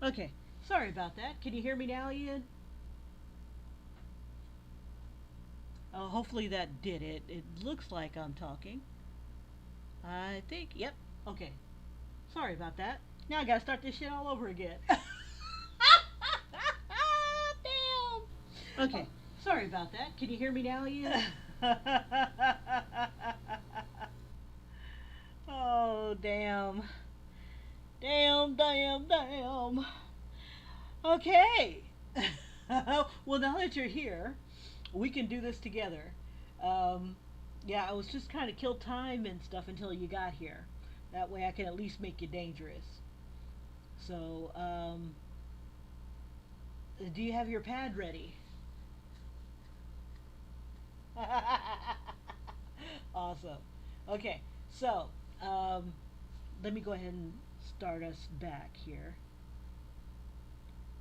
Okay, sorry about that. Can you hear me now, Ian? Hopefully that did it. It looks like I'm talking. I think, yep. Okay, sorry about that. Now I gotta start this shit all over again. Damn! Okay, sorry about that. Can you hear me now, Ian? Oh, damn. Damn, damn, damn. Okay. Well, now that you're here, we can do this together. Um, yeah, I was just trying to kill time and stuff until you got here. That way I can at least make you dangerous. So, do you have your pad ready? Awesome. Okay, so um, let me go ahead and start us back here.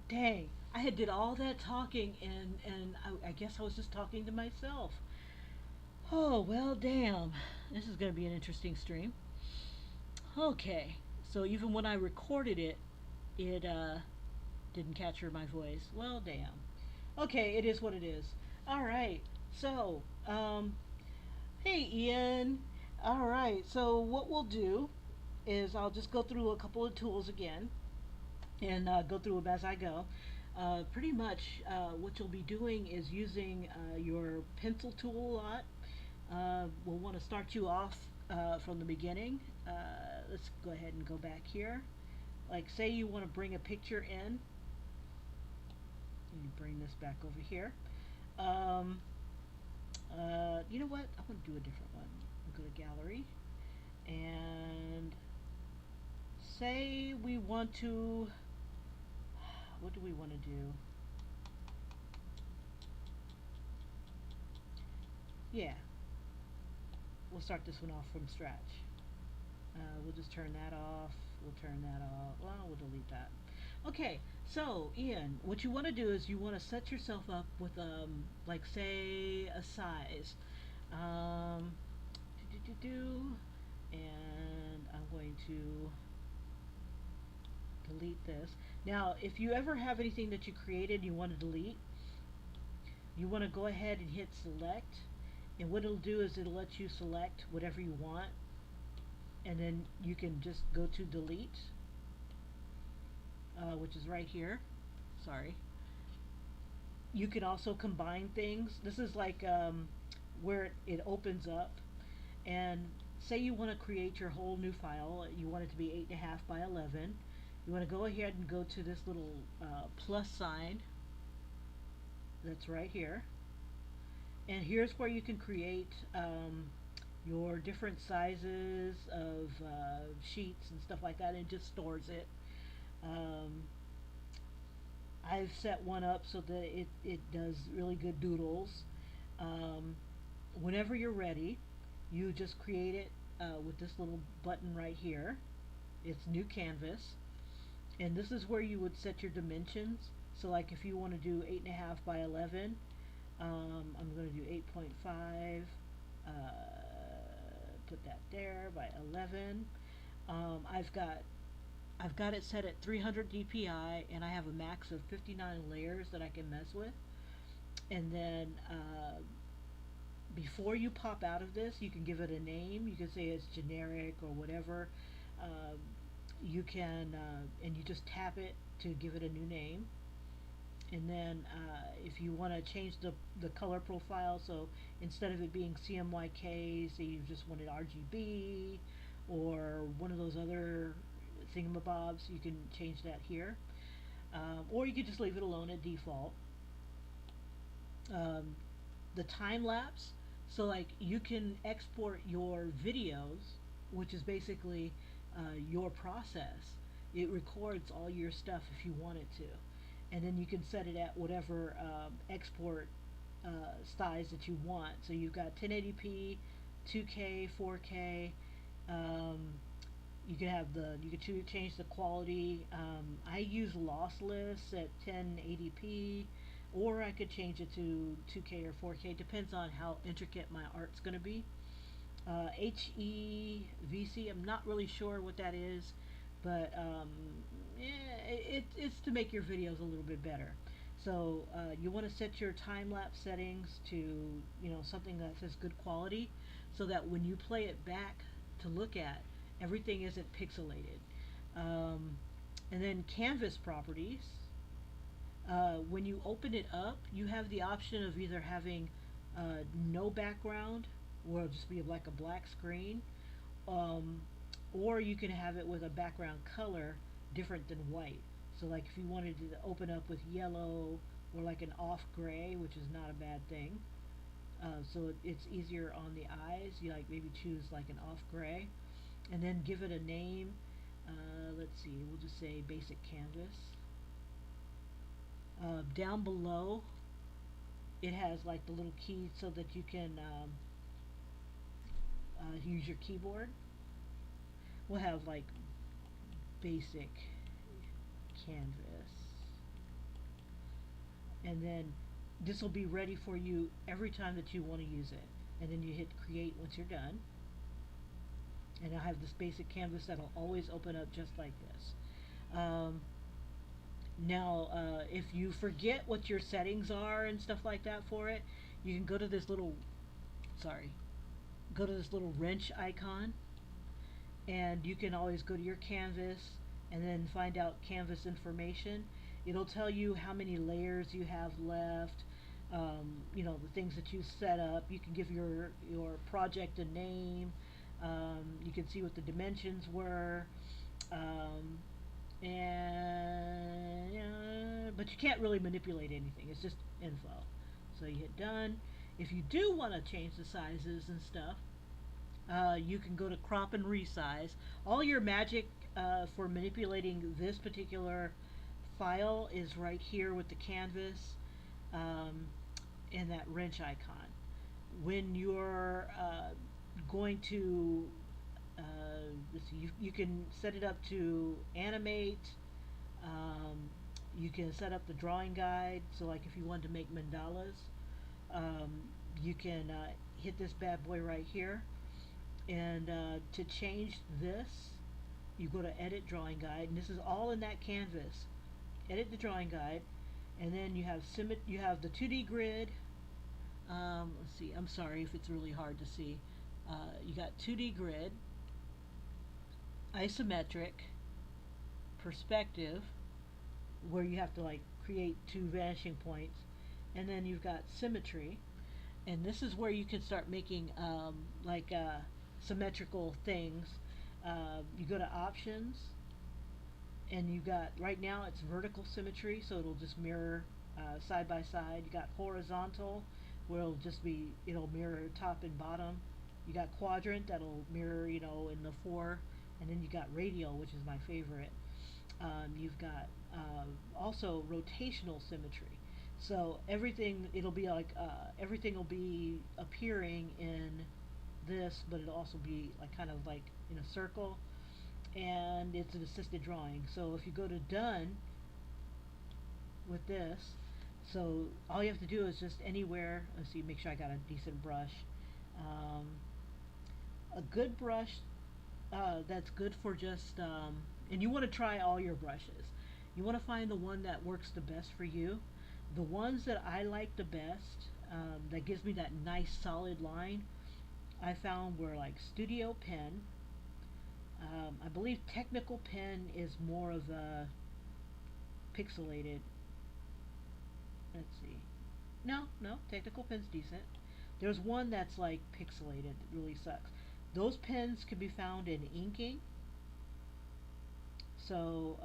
Dang, I had did all that talking and I guess I was just talking to myself. Oh well, damn. This is going to be an interesting stream. Okay, so even when I recorded it, it didn't capture my voice. Well, damn. Okay, it is what it is. All right. So, hey Ian. All right. So what we'll do is I'll just go through a couple of tools again and go through them as I go. Pretty much, what you'll be doing is using your pencil tool a lot. We'll want to start you off from the beginning. Let's go ahead and go back here. Like, say you want to bring a picture in. You bring this back over here. Um, you know what? I want to do a different one. We'll go to gallery and say we want to. What do we want to do? Yeah, we'll start this one off from scratch. We'll just turn that off. We'll turn that off. Well, we'll delete that. Okay, so Ian, what you want to do is you want to set yourself up with like say a size. Um, and I'm going to delete this. Now, if you ever have anything that you created you want to delete, you want to go ahead and hit select, and what it'll do is it'll let you select whatever you want, and then you can just go to delete, which is right here. Sorry. You can also combine things. This is like where it opens up, and say you want to create your whole new file. You want it to be 8.5 by 11. You want to go ahead and go to this little plus sign that's right here, and here's where you can create your different sizes of sheets and stuff like that, and it just stores it. Um, I've set one up so that it does really good doodles. Um, Whenever you're ready, you just create it with this little button right here. It's new canvas, and this is where you would set your dimensions. So like if you want to do 8.5 by 11, I'm going to do 8.5, uh, put that there by 11. Um, I've got I've got it set at 300 DPI, and I have a max of 59 layers that I can mess with. And then before you pop out of this, you can give it a name. You can say it's generic or whatever. Um, you can, and you just tap it to give it a new name. And then if you want to change the color profile, so instead of it being CMYK, say you just wanted RGB or one of those other thingamabobs, you can change that here. Or you could just leave it alone at default. Um, the time lapse, so like you can export your videos, which is basically your process. It records all your stuff if you want it to, and then you can set it at whatever export size that you want. So you've got 1080p, 2K, 4K. Um, you can have you can change the quality. I use lossless at 1080p, or I could change it to 2K or 4K. Depends on how intricate my art's going to be. HEVC, I'm not really sure what that is, but it's to make your videos a little bit better. So you want to set your time lapse settings to something that says good quality, so that when you play it back to look at, everything isn't pixelated. Um, and then canvas properties. When you open it up, you have the option of either having no background, or it'll just be like a black screen, um, or you can have it with a background color different than white. So like if you wanted to open up with yellow or like an off gray, which is not a bad thing. So it's easier on the eyes. You like maybe choose like an off gray, and then give it a name. Let's see, we'll just say basic canvas. Down below, it has like the little key so that you can use your keyboard. We'll have like basic canvas, and then this will be ready for you every time that you want to use it. And then you hit create once you're done, and I have this basic canvas that'll always open up just like this. Now, if you forget what your settings are and stuff like that for it, you can go to this little, sorry, go to this little wrench icon, and you can always go to your canvas and then find out canvas information. It'll tell you how many layers you have left, the things that you set up. You can give your project a name. You can see what the dimensions were. Um, and but you can't really manipulate anything. It's just info. So you hit done. If you do want to change the sizes and stuff, you can go to crop and resize. All your magic for manipulating this particular file is right here with the canvas, um, and that wrench icon. When you're going to let's see, you can set it up to animate. Um, you can set up the drawing guide. So like if you wanted to make mandalas, um, you can hit this bad boy right here. And to change this, you go to edit drawing guide, and this is all in that canvas. Edit the drawing guide, and then you have you have the 2D grid. Let's see. I'm sorry if it's really hard to see. You got 2D grid, isometric, perspective, where you have to like create two vanishing points, and then you've got symmetry, and this is where you can start making symmetrical things. You go to options, and you got right now it's vertical symmetry, so it'll just mirror side by side. You got horizontal, where it'll mirror top and bottom. You got quadrant that'll mirror in the four, and then you got radial, which is my favorite. You've got also rotational symmetry. So everything will be appearing in this, but it'll also be like kind of like in a circle, and it's an assisted drawing. So if you go to done with this, so all you have to do is just anywhere. Let's see, make sure I got a decent brush. Um, a good brush that's good for just and you want to try all your brushes. You want to find the one that works the best for you. The ones that I like the best, that gives me that nice solid line, I found were like Studio Pen. I believe Technical Pen is more of a pixelated. Let's see. No, Technical Pen's decent. There's one that's like pixelated. It really sucks. Those pens can be found in inking. So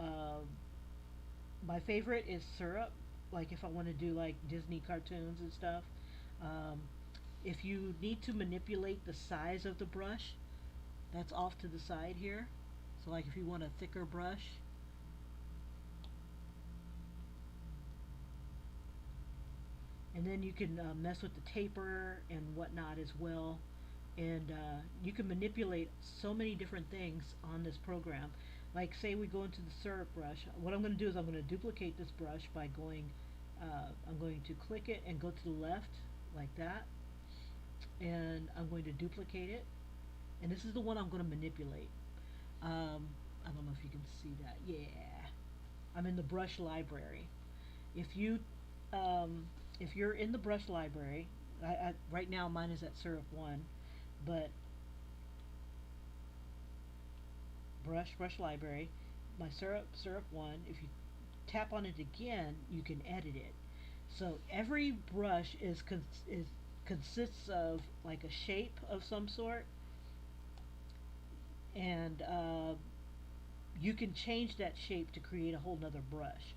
my favorite is Syrup. Like if I want to do like Disney cartoons and stuff. Um, if you need to manipulate the size of the brush, that's off to the side here. So like if you want a thicker brush, and then you can mess with the taper and whatnot as well. And you can manipulate so many different things on this program. Like say we go into the syrup brush, what I'm going to do is I'm going to duplicate this brush by I'm going to click it and go to the left like that, and I'm going to duplicate it, and this is the one I'm going to manipulate. I don't know if you can see that. Yeah. I'm in the brush library. If you um, if you're in the brush library, right now mine is at syrup one, but brush library, my syrup one. If you tap on it again, you can edit it. So every brush is consists of like a shape of some sort, and you can change that shape to create a whole nother brush.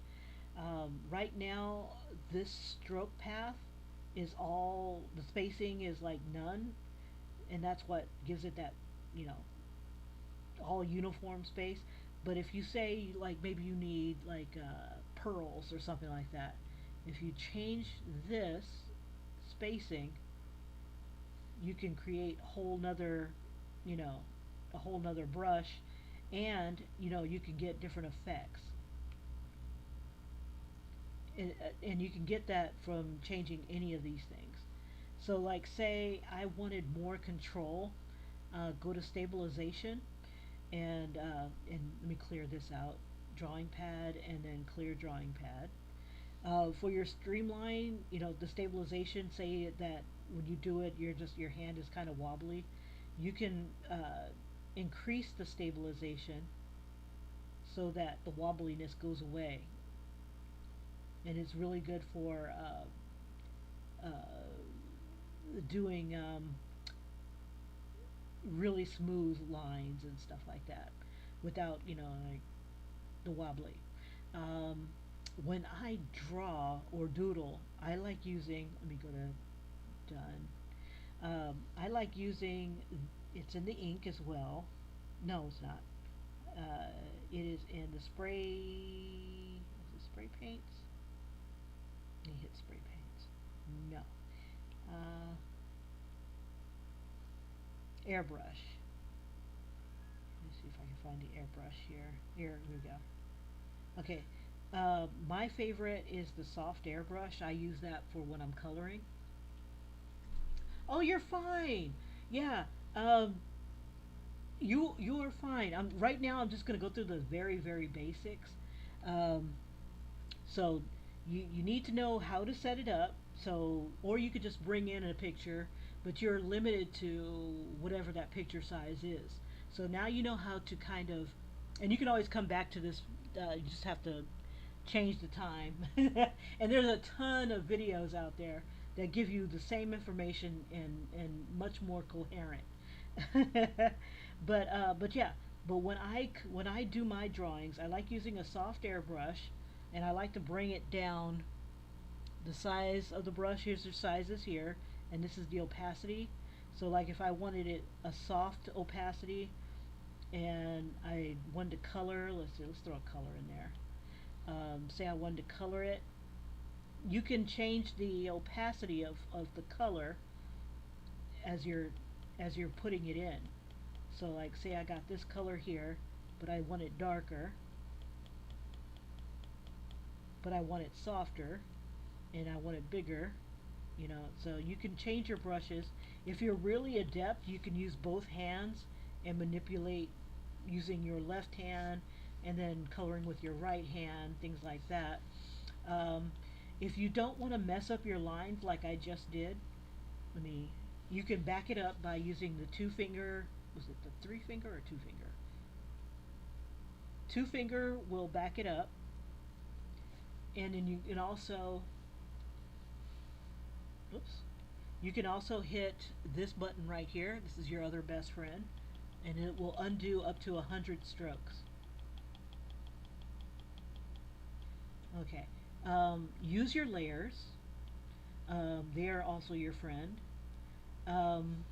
Right now, this stroke path is all the spacing is like none, and that's what gives it that, you know, all uniform space. But if you say like maybe you need like pearls or something like that, if you change this spacing, you can create a whole nother, you know, a whole nother brush, and you know you can get different effects, and you can get that from changing any of these things. So like say I wanted more control, go to stabilization, and let me clear this out, drawing pad, and then clear drawing pad. For your streamline, you know, the stabilization, say that when you do it, your hand is kind of wobbly. You can increase the stabilization so that the wobbliness goes away, and it's really good for doing really smooth lines and stuff like that without, you know, like the wobbly. Um, when I draw or doodle, I like using, let me go to done. I like using, it's in the ink as well. No, it's not. It is in the spray, is it spray paints? Let me hit spray paints. No. Uh, Airbrush. Let me see if I can find the airbrush here. Here we go. Okay. My favorite is the soft airbrush. I use that for when I'm coloring. Oh, you're fine. Yeah. Um, you are fine. I'm right now. I'm just gonna go through the very basics. Um, so you need to know how to set it up. So or you could just bring in a picture, but you're limited to whatever that picture size is. So now you know how to kind of, and you can always come back to this. You just have to change the time. And there's a ton of videos out there that give you the same information and much more coherent. But yeah, but when I do my drawings, I like using a soft airbrush, and I like to bring it down the size of the brush. Here's the sizes here, and this is the opacity. So like if I wanted it a soft opacity, and I wanted to color, let's see, let's throw a color in there. Say I wanted to color it, you can change the opacity of the color as you're putting it in. So like say I got this color here, but I want it darker, but I want it softer, and I want it bigger, you know. So you can change your brushes. If you're really adept, you can use both hands and manipulate using your left hand and then coloring with your right hand, things like that. Um, if you don't want to mess up your lines like I just did, let me, you can back it up by using the two finger, was it the three finger or two finger? Two finger will back it up, and then you can also, oops, you can also hit this button right here. This is your other best friend, and it will undo up to 100 strokes. Okay. Use your layers. They are also your friend. Um,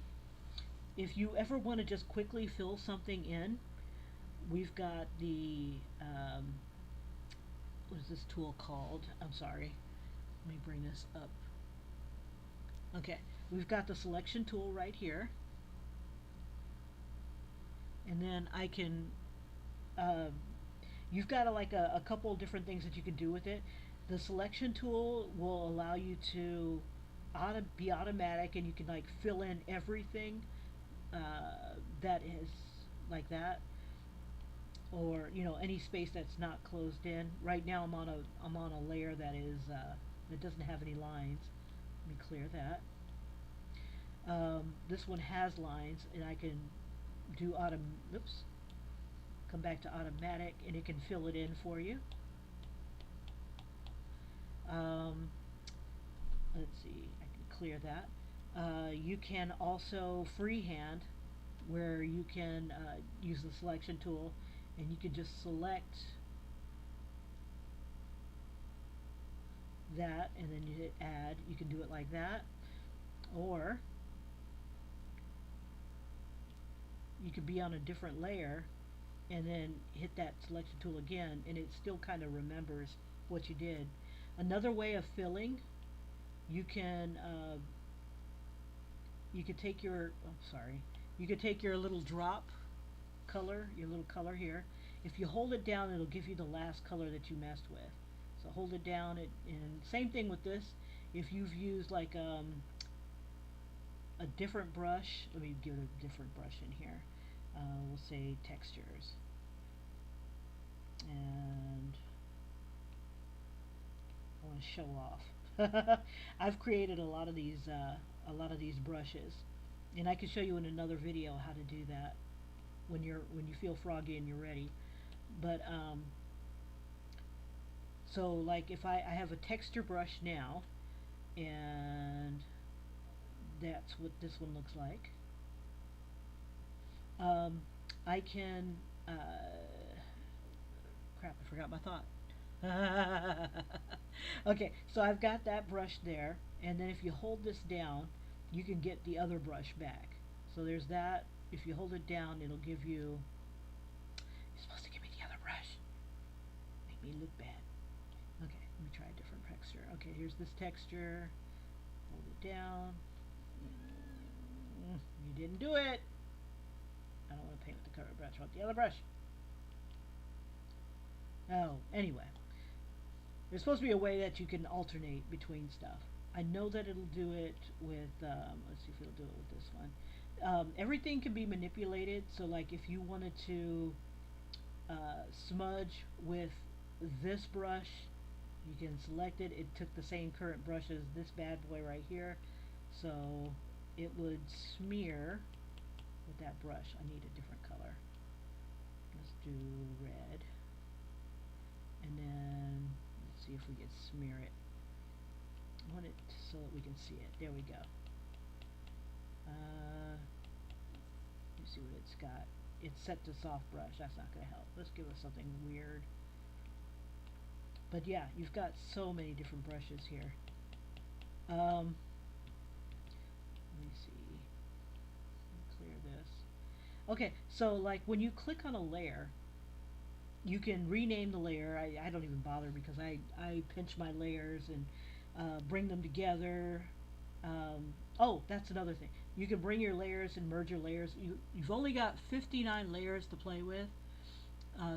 if you ever want to just quickly fill something in, we've got the, what is this tool called? I'm sorry. Let me bring this up. Okay, we've got the selection tool right here, and then I can, uh, you've got a couple of different things that you can do with it. The selection tool will allow you to be automatic, and you can like fill in everything that is like that. or any space that's not closed in. Right now I'm on a layer that is that doesn't have any lines. Let me clear that. This one has lines, and I can do oops, come back to automatic, and it can fill it in for you. Um, let's see, I can clear that. You can also freehand, where you can use the selection tool, and you can just select that, and then you hit add. You can do it like that, or you could be on a different layer and then hit that selection tool again, and it still kind of remembers what you did. Another way of filling, you can you could take your you could take your little drop color, your little color here. If you hold it down, it'll give you the last color that you messed with. So hold it down, and same thing with this. If you've used like a different brush, let me give it a different brush in here. We'll say textures, and I want to show off. I've created a lot of these brushes, and I can show you in another video how to do that when you feel froggy and you're ready. But so like if I have a texture brush now, and that's what this one looks like. Um, I can crap, I forgot my thought. Okay, so I've got that brush there, and then if you hold this down, you can get the other brush back. So there's that. If you hold it down, it'll give you. You're supposed to give me the other brush. Make me look bad. Okay, let me try a different texture. Okay, here's this texture. Hold it down. You didn't do it. I don't want to paint with the current brush. I want the other brush. Oh, anyway. There's supposed to be a way that you can alternate between stuff. I know that it'll do it with, let's see if it'll do it with this one. Everything can be manipulated, so like if you wanted to smudge with this brush, you can select it. It took the same current brush as this bad boy right here, so it would smear with that brush. I need a different color. Let's do red, and then let's see if we can smear it. I want it so that we can see it. There we go. Let me see what it's got. It's set to soft brush. That's not going to help. Let's give it something weird. But yeah, you've got so many different brushes here. Let me see. Let me clear this. Okay, so like when you click on a layer, you can rename the layer. I don't even bother because I pinch my layers and bring them together. Oh, that's another thing. You can bring your layers and merge your layers. You've only got 59 layers to play with.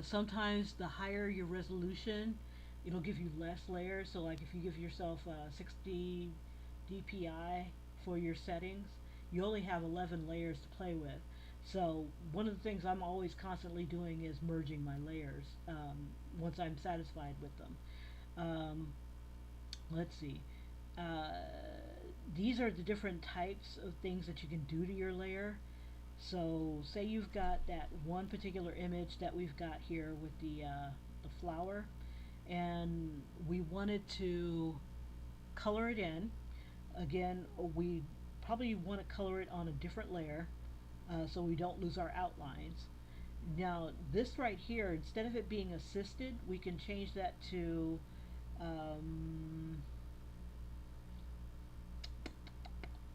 Sometimes the higher your resolution, it'll give you less layers. So like if you give yourself 60 DPI for your settings, you only have 11 layers to play with. So one of the things I'm always constantly doing is merging my layers once I'm satisfied with them. Let's see. These are the different types of things that you can do to your layer. So say you've got that one particular image that we've got here with the flower, and we wanted to color it in. Again, we probably want to color it on a different layer so we don't lose our outlines. Now this right here, instead of it being assisted, we can change that to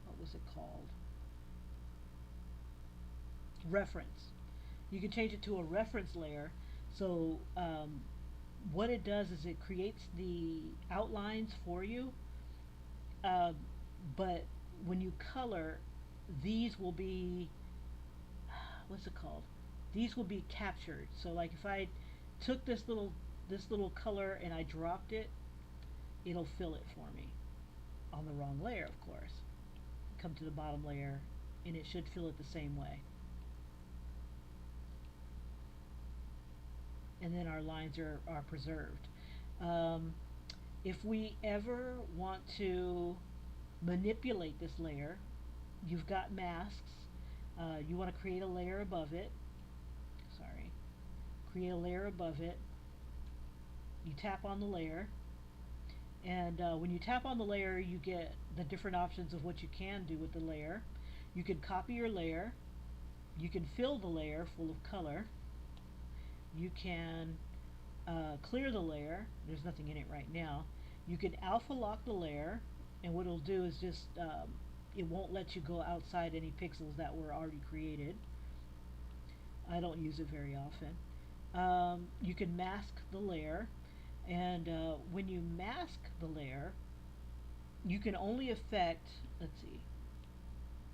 what was it called? Reference. You can change it to a reference layer. So what it does is it creates the outlines for you, uh, but when you color, these will be what's it called? These will be captured. So like if I took this little color and I dropped it, it'll fill it for me on the wrong layer, of course. Come to the bottom layer, and it should fill it the same way. and then our lines are preserved. Um, if we ever want to manipulate this layer, you've got masks. You want to create a layer above it. Sorry. Create a layer above it. You tap on the layer. And when you tap on the layer, you get the different options of what you can do with the layer. You can copy your layer. You can fill the layer full of color. You can clear the layer. There's nothing in it right now. You can alpha lock the layer, and what it'll do is just it won't let you go outside any pixels that were already created. I don't use it very often. You can mask the layer, and when you mask the layer, you can only affect. Let's see.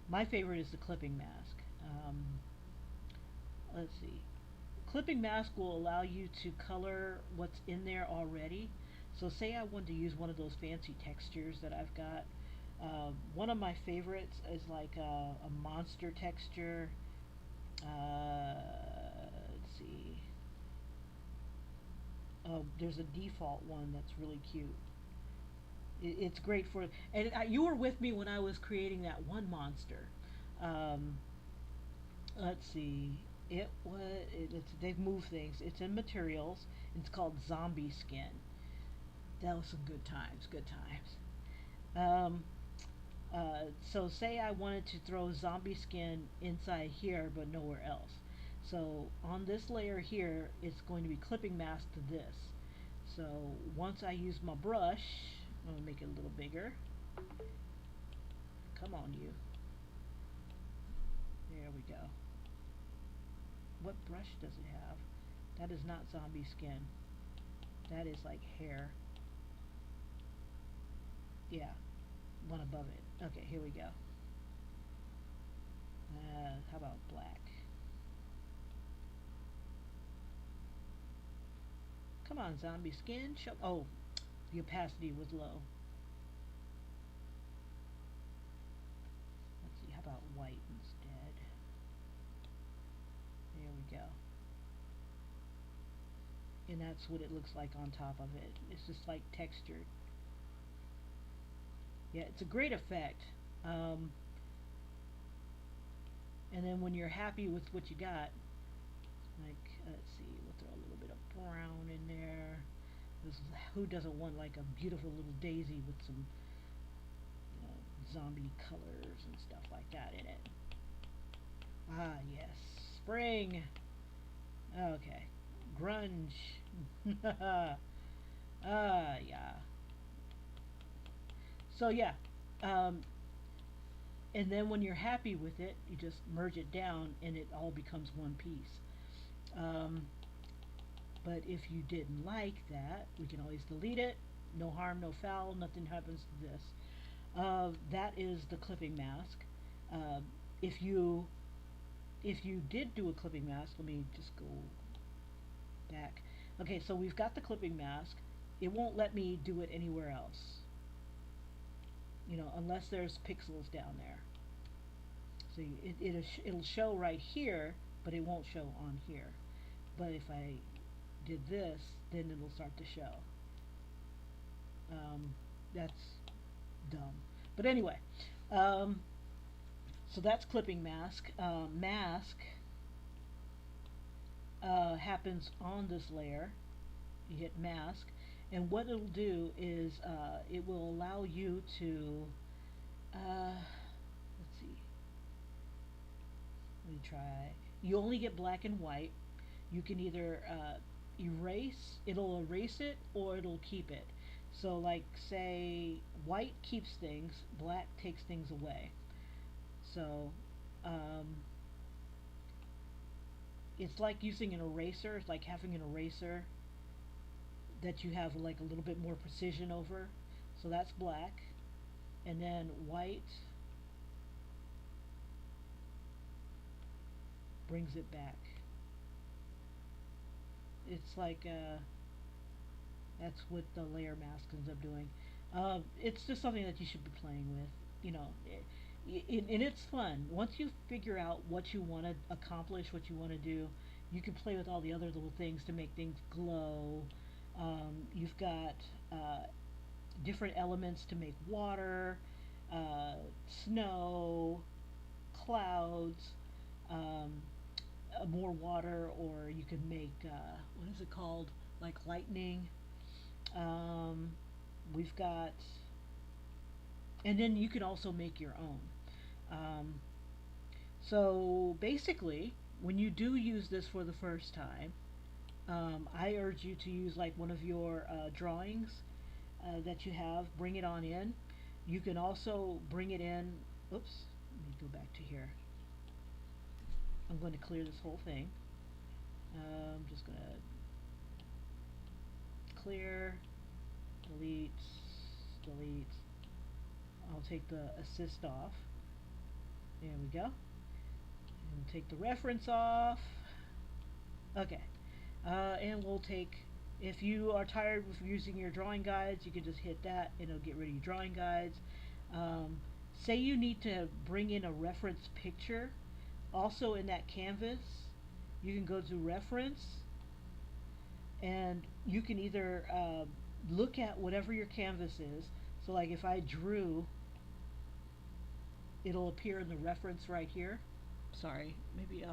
My favorite is the clipping mask. Let's see. Clipping mask will allow you to color what's in there already. So say I want to use one of those fancy textures that I've got. One of my favorites is like a monster texture. Let's see. There's a default one that's really cute. It's great for, and you were with me when I was creating that one monster. Um, let's see. They've moved things. It's in materials. It's called zombie skin. That was some good times. Good times. Um, so say I wanted to throw zombie skin inside here, but nowhere else. So on this layer here, it's going to be clipping mask to this. So once I use my brush, I'm gonna make it a little bigger. Come on, you. There we go. What brush does it have? That is not zombie skin. That is like hair. Yeah, one above it. Okay, here we go. How about black? Come on, zombie skin. Show. Oh, the opacity was low. Let's see. How about white instead? There we go. And that's what it looks like on top of it. It's just like textured. Yeah, it's a great effect. Um, and then when you're happy with what you got, like let's see, we'll throw a little bit of brown in there. This, who doesn't want like a beautiful little daisy with some zombie colors and stuff like that in it? Ah, yes, spring. Okay, grunge. Yeah. So yeah, um, and then when you're happy with it, you just merge it down, and it all becomes one piece. Um, but if you didn't like that, we can always delete it. No harm, no foul. Nothing happens to this. That is the clipping mask. Uh, if you did do a clipping mask, let me just go back. Okay, so we've got the clipping mask. It won't let me do it anywhere else, unless there's pixels down there. So it'll show right here, but it won't show on here. But if I did this, then it'll start to show. That's dumb. But anyway, um, so that's clipping mask. Mask happens on this layer. You hit mask, and what it'll do is it will allow you to let's see. Let me try. You only get black and white. You can either erase. It'll erase it, or it'll keep it. So, like, say, white keeps things, black takes things away. So, um, it's like using an eraser. It's like having an eraser that you have like a little bit more precision over. So that's black, and then white brings it back. It's like that's what the layer mask ends up doing. It's just something that you should be playing with. And it's fun once you figure out what you want to accomplish, what you want to do. You can play with all the other little things to make things glow. You've got different elements to make water, uh, snow, clouds, um, more water, or you can make what is it called? Like lightning. Um, we've got, and then you can also make your own. Um, so basically, when you do use this for the first time, I urge you to use like one of your drawings that you have. Bring it on in. You can also bring it in. Oops, let me go back to here. I'm going to clear this whole thing. I'm just going to clear, delete, delete. I'll take the assist off. There we go. And take the reference off. Okay. And we'll take, if you are tired of using your drawing guides, you can just hit that and it'll get rid of your drawing guides. Um, Say you need to bring in a reference picture. Also in that canvas, you can go to reference and you can either look at whatever your canvas is. So like if I drew, it'll appear in the reference right here. Sorry, maybe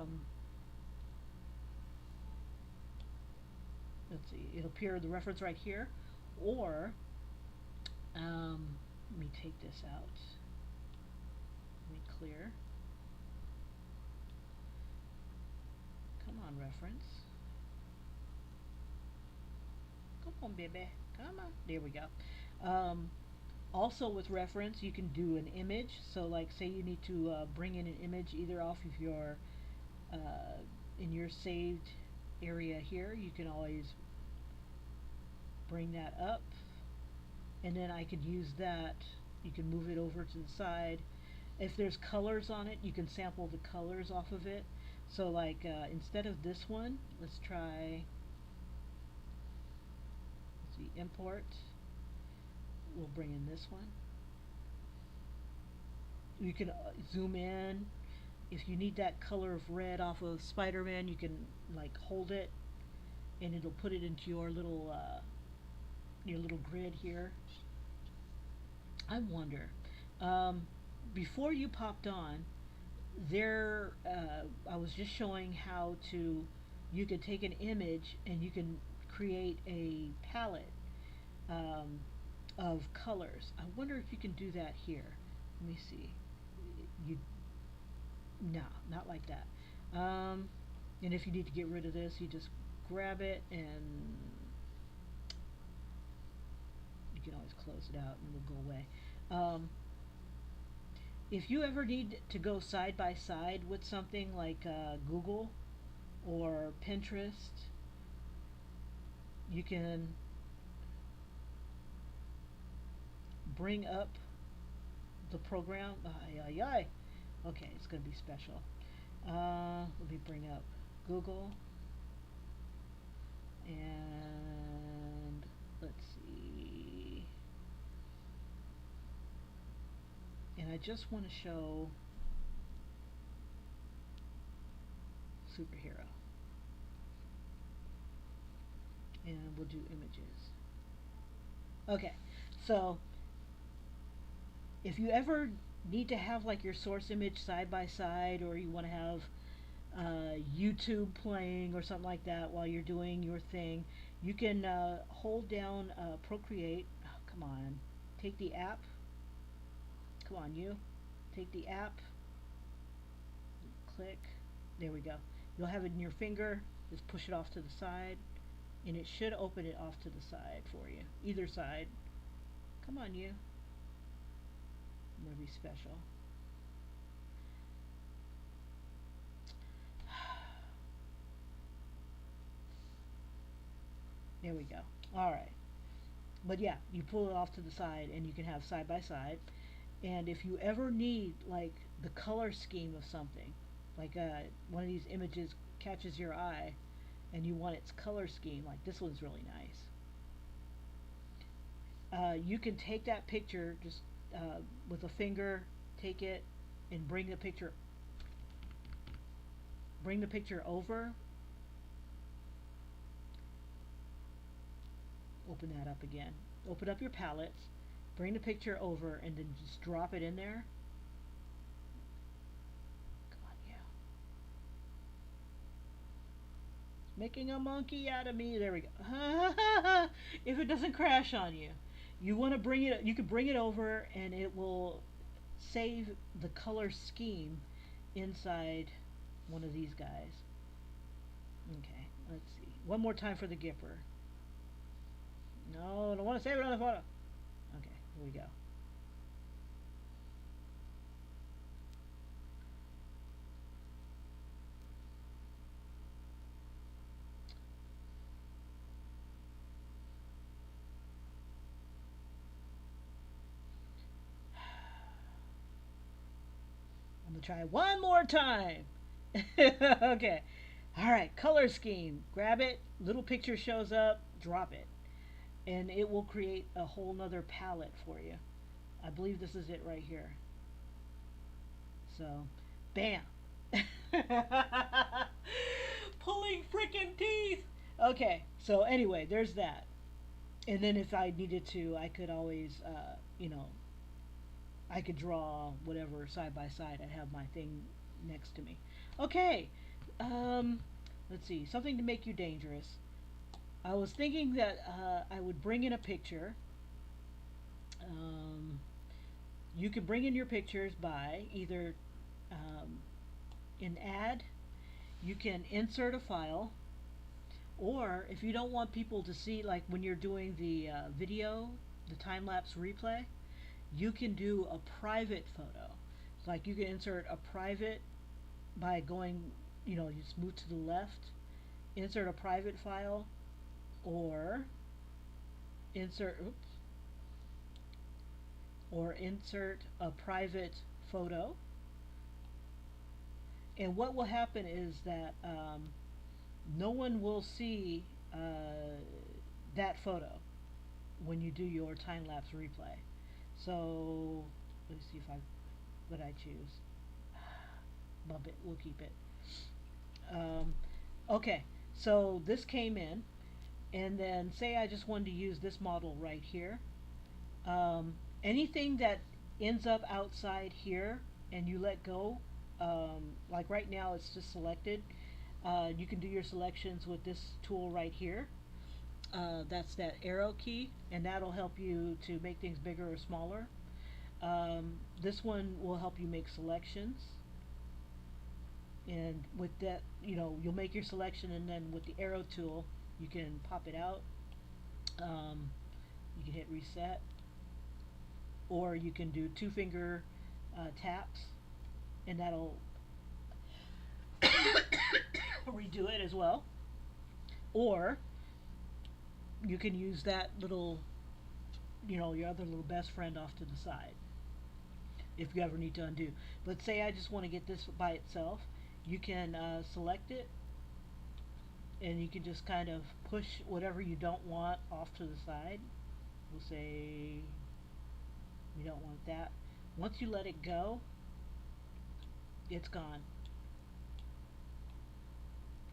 let's see, it'll appear in the reference right here, or let me take this out. Let me clear. Come on, reference. Come on, baby. Come on. There we go. Um, Also with reference, you can do an image. So like say you need to bring in an image either off of your in your saved area here, you can always bring that up, and then I could use that. You can move it over to the side. If there's colors on it, you can sample the colors off of it. So like instead of this one, let's try, let's see, import. We'll bring in this one. You can zoom in. If you need that color of red off of Spider-Man, you can like hold it and it'll put it into your little grid here. I wonder, um, before you popped on, there I was just showing how to, you can take an image and you can create a palette um, of colors. I wonder if you can do that here. Let me see. You No, not like that. And if you need to get rid of this, you just grab it and you can always close it out and it'll go away. Um, if you ever need to go side by side with something like Google or Pinterest, you can bring up the program. Ay, ay, ay. Okay, it's going to be special. Let me bring up Google and let's see. And I just want to show superhero. And we'll do images. Okay, so if you ever need to have like your source image side by side, or you want to have YouTube playing or something like that while you're doing your thing, you can hold down Procreate. Oh, come on, take the app. Come on, you. Take the app. Click. There we go. You'll have it in your finger. Just push it off to the side, and it should open it off to the side for you. Either side. Come on, you. I'm gonna be special. There we go. All right. But yeah, you pull it off to the side and you can have side by side. And if you ever need like the color scheme of something, like one of these images catches your eye and you want its color scheme, like this one's really nice. You can take that picture just with a finger, take it and bring the picture over open that up again. Open up your palettes, bring the picture over, and then just drop it in there. Come on, yeah. Making a monkey out of me. There we go. If it doesn't crash on you, you want to bring it. You can bring it over, and it will save the color scheme inside one of these guys. Okay, let's see. One more time for the Gipper. No, I don't want to save it on the photo. Okay, here we go. I'm gonna try one more time. Okay. All right, color scheme. Grab it, little picture shows up, drop it. And it will create a whole nother palette for you. I believe this is it right here. So, bam. Pulling freaking teeth. Okay, so anyway, there's that. And then if I needed to, I could always, I could draw whatever side by side. I'd have my thing next to me. Okay, um, let's see. Something to make you dangerous. I was thinking that I would bring in a picture. Um, you can bring in your pictures by either um, in add, you can insert a file, or if you don't want people to see, like when you're doing the video, the time lapse replay, you can do a private photo. Like you can insert a private by going, you just move to the left, insert a private file, or insert, oops, or insert a private photo. And what will happen is that no one will see that photo when you do your time lapse replay. So let's see if I what I choose. Bump it. We'll keep it. Um, okay. So this came in, and then say I just wanted to use this model right here. Anything that ends up outside here and you let go, like right now it's just selected. You can do your selections with this tool right here. That's that arrow key, and that'll help you to make things bigger or smaller. This one will help you make selections, and with that, you'll make your selection, and then with the arrow tool, you can pop it out. You can hit reset, or you can do two finger taps, and that'll redo it as well. Or you can use that little, your other little best friend off to the side if you ever need to undo. But say I just want to get this by itself, you can select it, and you can just kind of push whatever you don't want off to the side. We'll say we don't want that. Once you let it go, it's gone.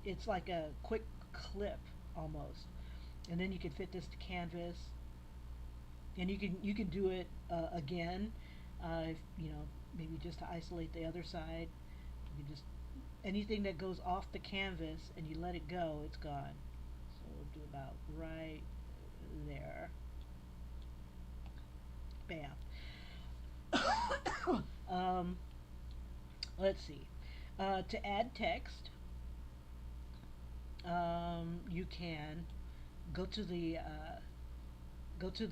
It's like a quick clip almost. And then you can fit this to canvas, and you can do it again. If, maybe just to isolate the other side. You can just anything that goes off the canvas and you let it go, it's gone. So we'll do about right there. Bam. Let's see. To add text, you can go to the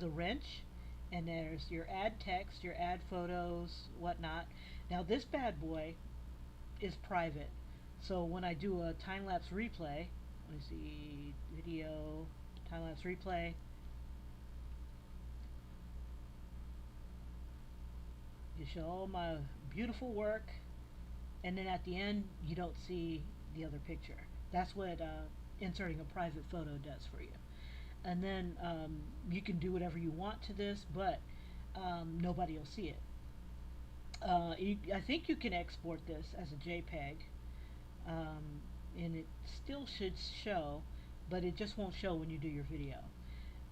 wrench, and there's your add text, your add photos, whatnot. Now this bad boy is private, so when I do a time lapse replay, let me see, video, time lapse replay, you show all my beautiful work, and then at the end you don't see the other picture. That's what inserting a private photo does for you. And then you can do whatever you want to this, but nobody will see it. I think you can export this as a JPEG, and it still should show, but it just won't show when you do your video.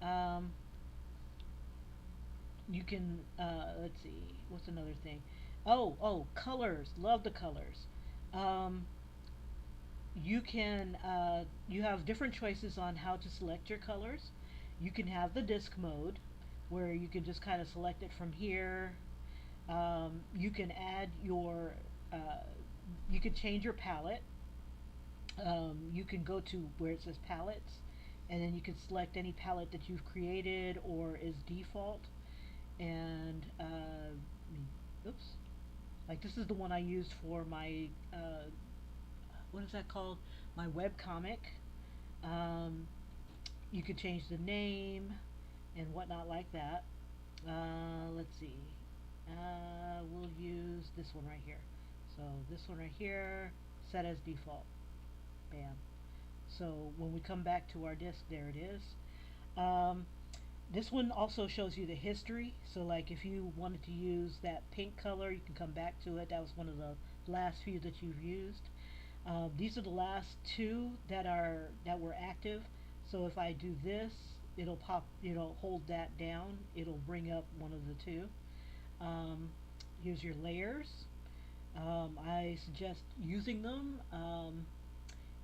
Um, you can let's see, what's another thing? Oh, colors. Love the colors. Um, you have different choices on how to select your colors. You can have the disc mode, where you can just kind of select it from here. You can add your you can change your palette. You can go to where it says palettes, and then you can select any palette that you've created or is default. And oops, like this is the one I used for my what is that called? My web comic. Um, you could change the name and whatnot like that. Let's see. We'll use this one right here. So this one right here, set as default. Bam. So when we come back to our disk, there it is. Um, this one also shows you the history. So like if you wanted to use that pink color, you can come back to it. That was one of the last few that you've used. These are the last two that were active. So if I do this, it'll pop. It'll hold that down. It'll bring up one of the two. Um, Here's your layers. I suggest using them.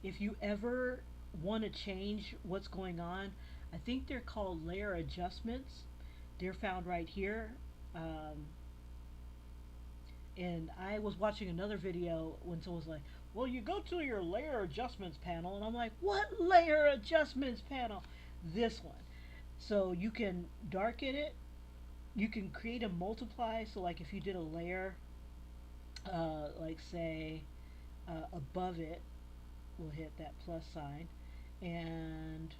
If you ever want to change what's going on, I think they're called layer adjustments. They're found right here. Um, and I was watching another video when someone was like, "Well, you go to your layer adjustments panel," and I'm like, "What layer adjustments panel?" This one. So you can darken it. You can create a multiply. So like if you did a layer, like say above it, we'll hit that plus sign, and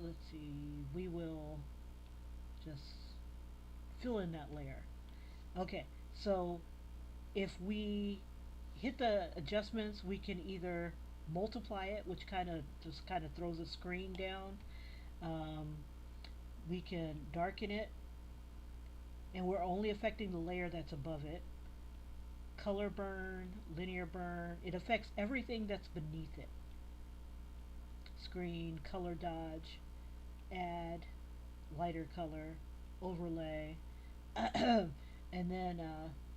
let's see, we will just fill in that layer. Okay, so if we hit the adjustments, we can either multiply it, which kind of throws a screen down. Um, we can darken it, and we're only affecting the layer that's above it. Color burn, linear burn, it affects everything that's beneath it. Screen, color dodge, add, lighter color, overlay, and then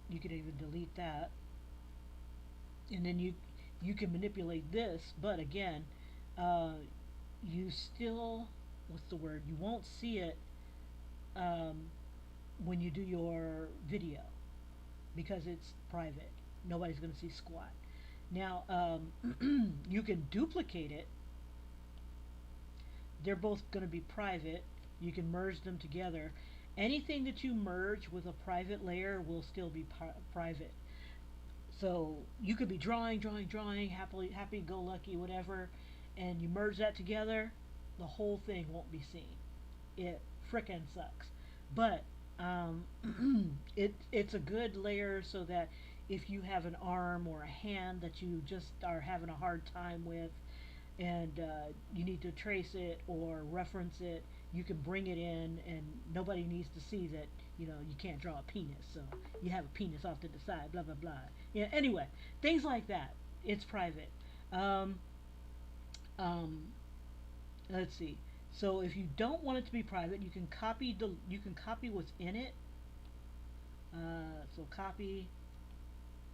you can even delete that. And then you can manipulate this, but again, uh, you still, what's the word? You won't see it um, when you do your video because it's private. Nobody's going to see squat. Now, you can duplicate it. They're both going to be private. You can merge them together. Anything that you merge with a private layer will still be private. So you could be drawing, happy go lucky, whatever, and you merge that together, the whole thing won't be seen. It frickin' sucks. But um, it's a good layer so that if you have an arm or a hand that you just are having a hard time with, and you need to trace it or reference it, you can bring it in, and nobody needs to see that you can't draw a penis, so you have a penis off to the side, blah blah blah. Yeah. Anyway, things like that. It's private. Um, um, let's see. So if you don't want it to be private, you can copy what's in it. So copy,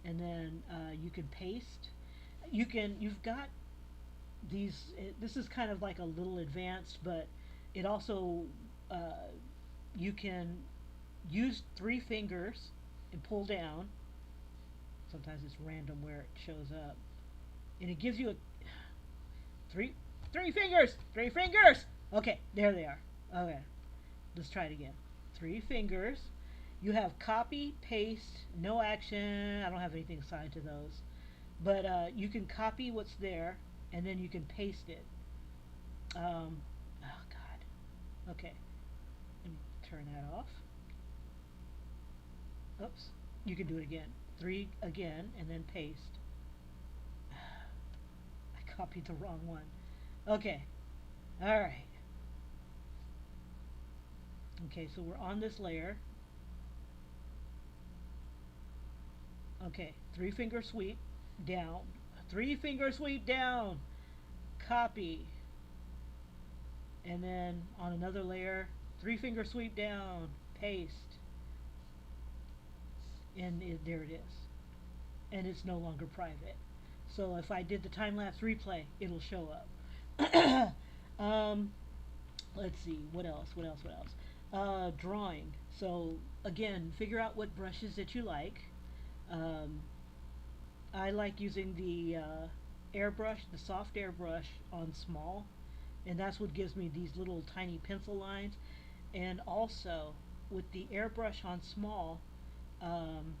and then you can paste. You've got this is kind of like a little advanced, but it also you can use three fingers and pull down. Sometimes it's random where it shows up, and it gives you a three three fingers. Okay, there they are. Okay, let's try it again. Three fingers. You have copy, paste, no action. I don't have anything assigned to those, but you can copy what's there, and then you can paste it. Oh God. Okay, let me turn that off. Oops. You can do it again. Three again, and then paste. I copied the wrong one. Okay. All right. Okay, so we're on this layer. Okay, three finger sweep down. Three finger sweep down. Copy. and then on another layer, three finger sweep down, paste, and there it is. And it's no longer private. So if I did the time lapse replay, it'll show up. um, let's see, what else? What else? What else? Drawing. So again, figure out what brushes that you like. Um, I like using the airbrush, the soft airbrush on small, and that's what gives me these little tiny pencil lines. And also with the airbrush on small, um,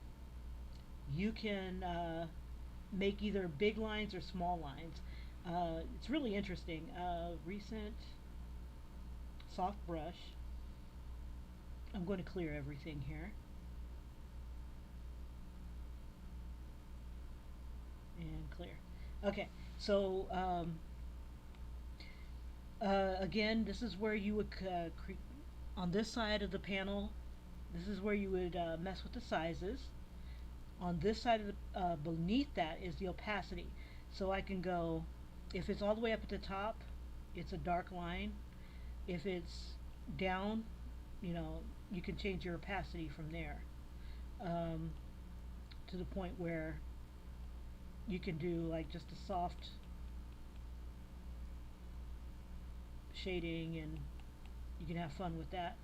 you can make either big lines or small lines. It's really interesting. Recent soft brush. I'm going to clear everything here and clear. Okay, so again, this is where you would on this side of the panel. This is where you would mess with the sizes. On this side of the beneath that is the opacity. So I can go, if it's all the way up at the top, it's a dark line. If it's down, you know, you can change your opacity from there, um, to the point where you can do like just a soft shading, and you can have fun with that.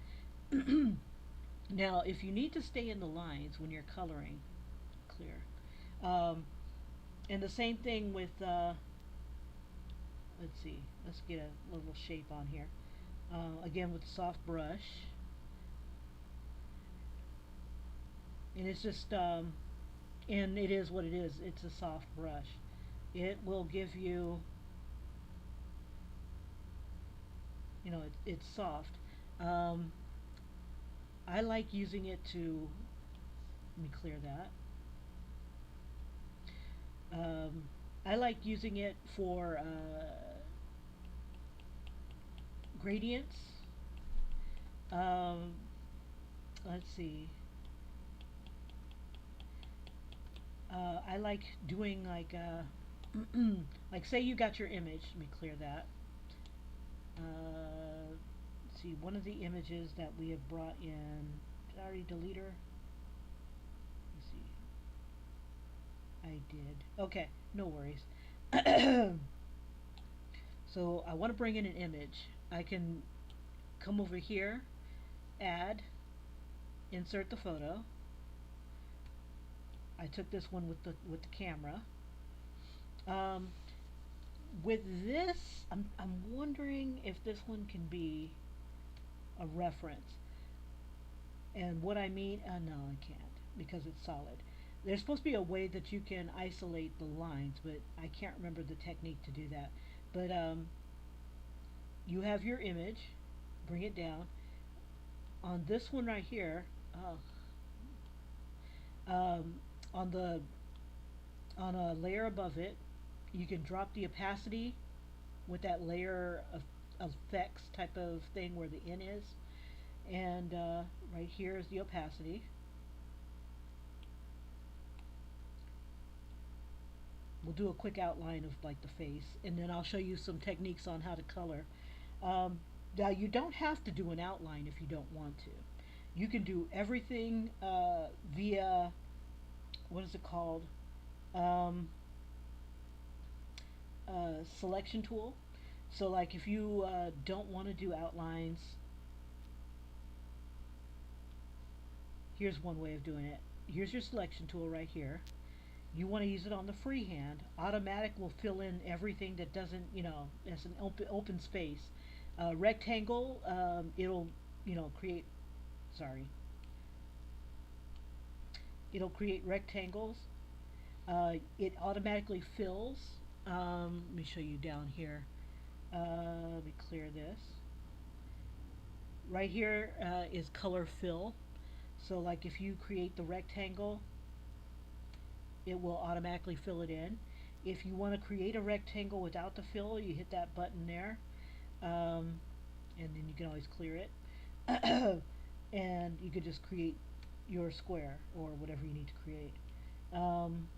Now, if you need to stay in the lines when you're coloring, clear. Um, and the same thing with, let's see, let's get a little shape on here. Again, with the soft brush, and it's just, and it is what it is. It's a soft brush. It will give you, you know, it's soft. Um, I like using it to, let me clear that. Um, I like using it for gradients. Um, let's see. I like doing like, like say you got your image. Let me clear that. Let's see, one of the images that we have brought in. Did I already delete her? Let's see. I did. Okay, no worries. So I want to bring in an image. I can come over here, add, insert the photo. I took this one with the camera. Um, with this, I'm wondering if this one can be a reference. And what I mean, no, I can't because it's solid. There's supposed to be a way that you can isolate the lines, but I can't remember the technique to do that. But you have your image, bring it down. On this one right here, um, on the on a layer above it, you can drop the opacity with that layer of effects type of thing where the N is, and right here is the opacity. We'll do a quick outline of like the face, and then I'll show you some techniques on how to color. Now you don't have to do an outline if you don't want to. You can do everything via, what is it called? Um, Selection tool. So like if you don't want to do outlines, here's one way of doing it. Here's your selection tool right here. You want to use it on the freehand. Automatic will fill in everything that doesn't, you know, as an open space. Rectangle, it'll, you know, create, sorry, it'll create rectangles. It automatically fills. Let me show you down here. Let me clear this. Right here is color fill. So like if you create the rectangle, it will automatically fill it in. If you want to create a rectangle without the fill, you hit that button there, and then you can always clear it. And you could just create your square or whatever you need to create. Um,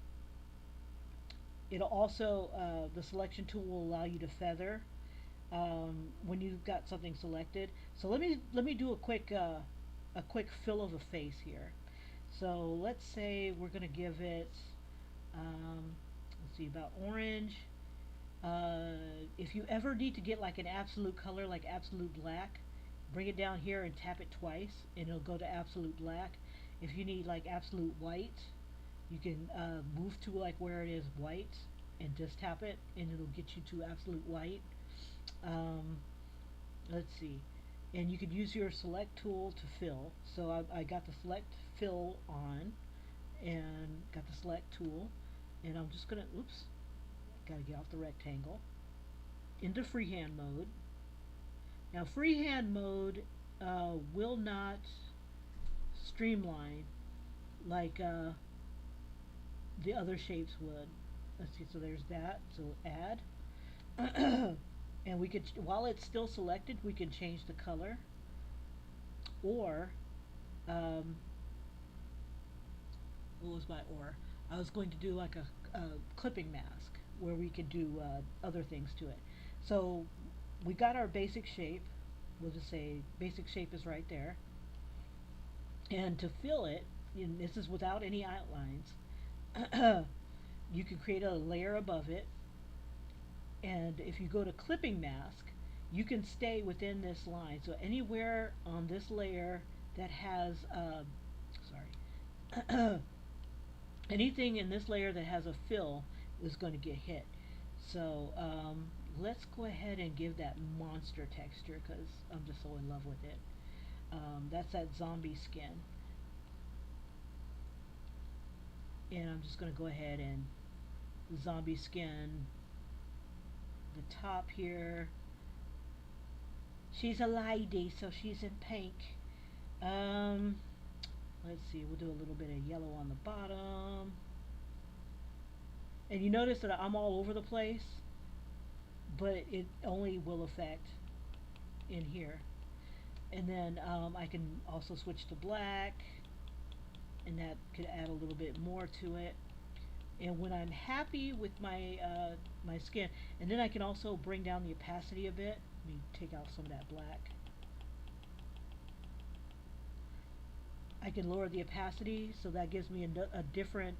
it'll also, the selection tool will allow you to feather. when you've got something selected. So let me do a quick fill of a face here. So let's say we're gonna give it let's see, about orange. If you ever need to get like an absolute color, like absolute black, bring it down here and tap it twice, and it'll go to absolute black. If you need like absolute white, you can move to like where it is white and just tap it, and it'll get you to absolute white. Um, let's see, and you could use your select tool to fill. So I got the select fill on, and got the select tool, and I'm just gonna, oops, gotta get off the rectangle, into freehand mode. Now freehand mode will not streamline like the other shapes would. Let's see, so there's that, so add. And we could, while it's still selected, we can change the color, or um, what was my or? I was going to do like a clipping mask where we could do other things to it. So we got our basic shape. We'll just say basic shape is right there. And to fill it, and this is without any outlines, you can create a layer above it. And if you go to clipping mask, you can stay within this line. So anywhere on this layer that has, sorry, anything in this layer that has a fill is going to get hit. So let's go ahead and give that monster texture because I'm just so in love with it. That's that zombie skin. And I'm just going to go ahead and zombie skin the top here. She's a lady, so she's in pink. Um, let's see, we'll do a little bit of yellow on the bottom. And you notice that I'm all over the place, but it only will affect in here. And then I can also switch to black, and that could add a little bit more to it. And when I'm happy with my skin, and then I can also bring down the opacity a bit. Let me take out some of that black. I can lower the opacity, so that gives me a different,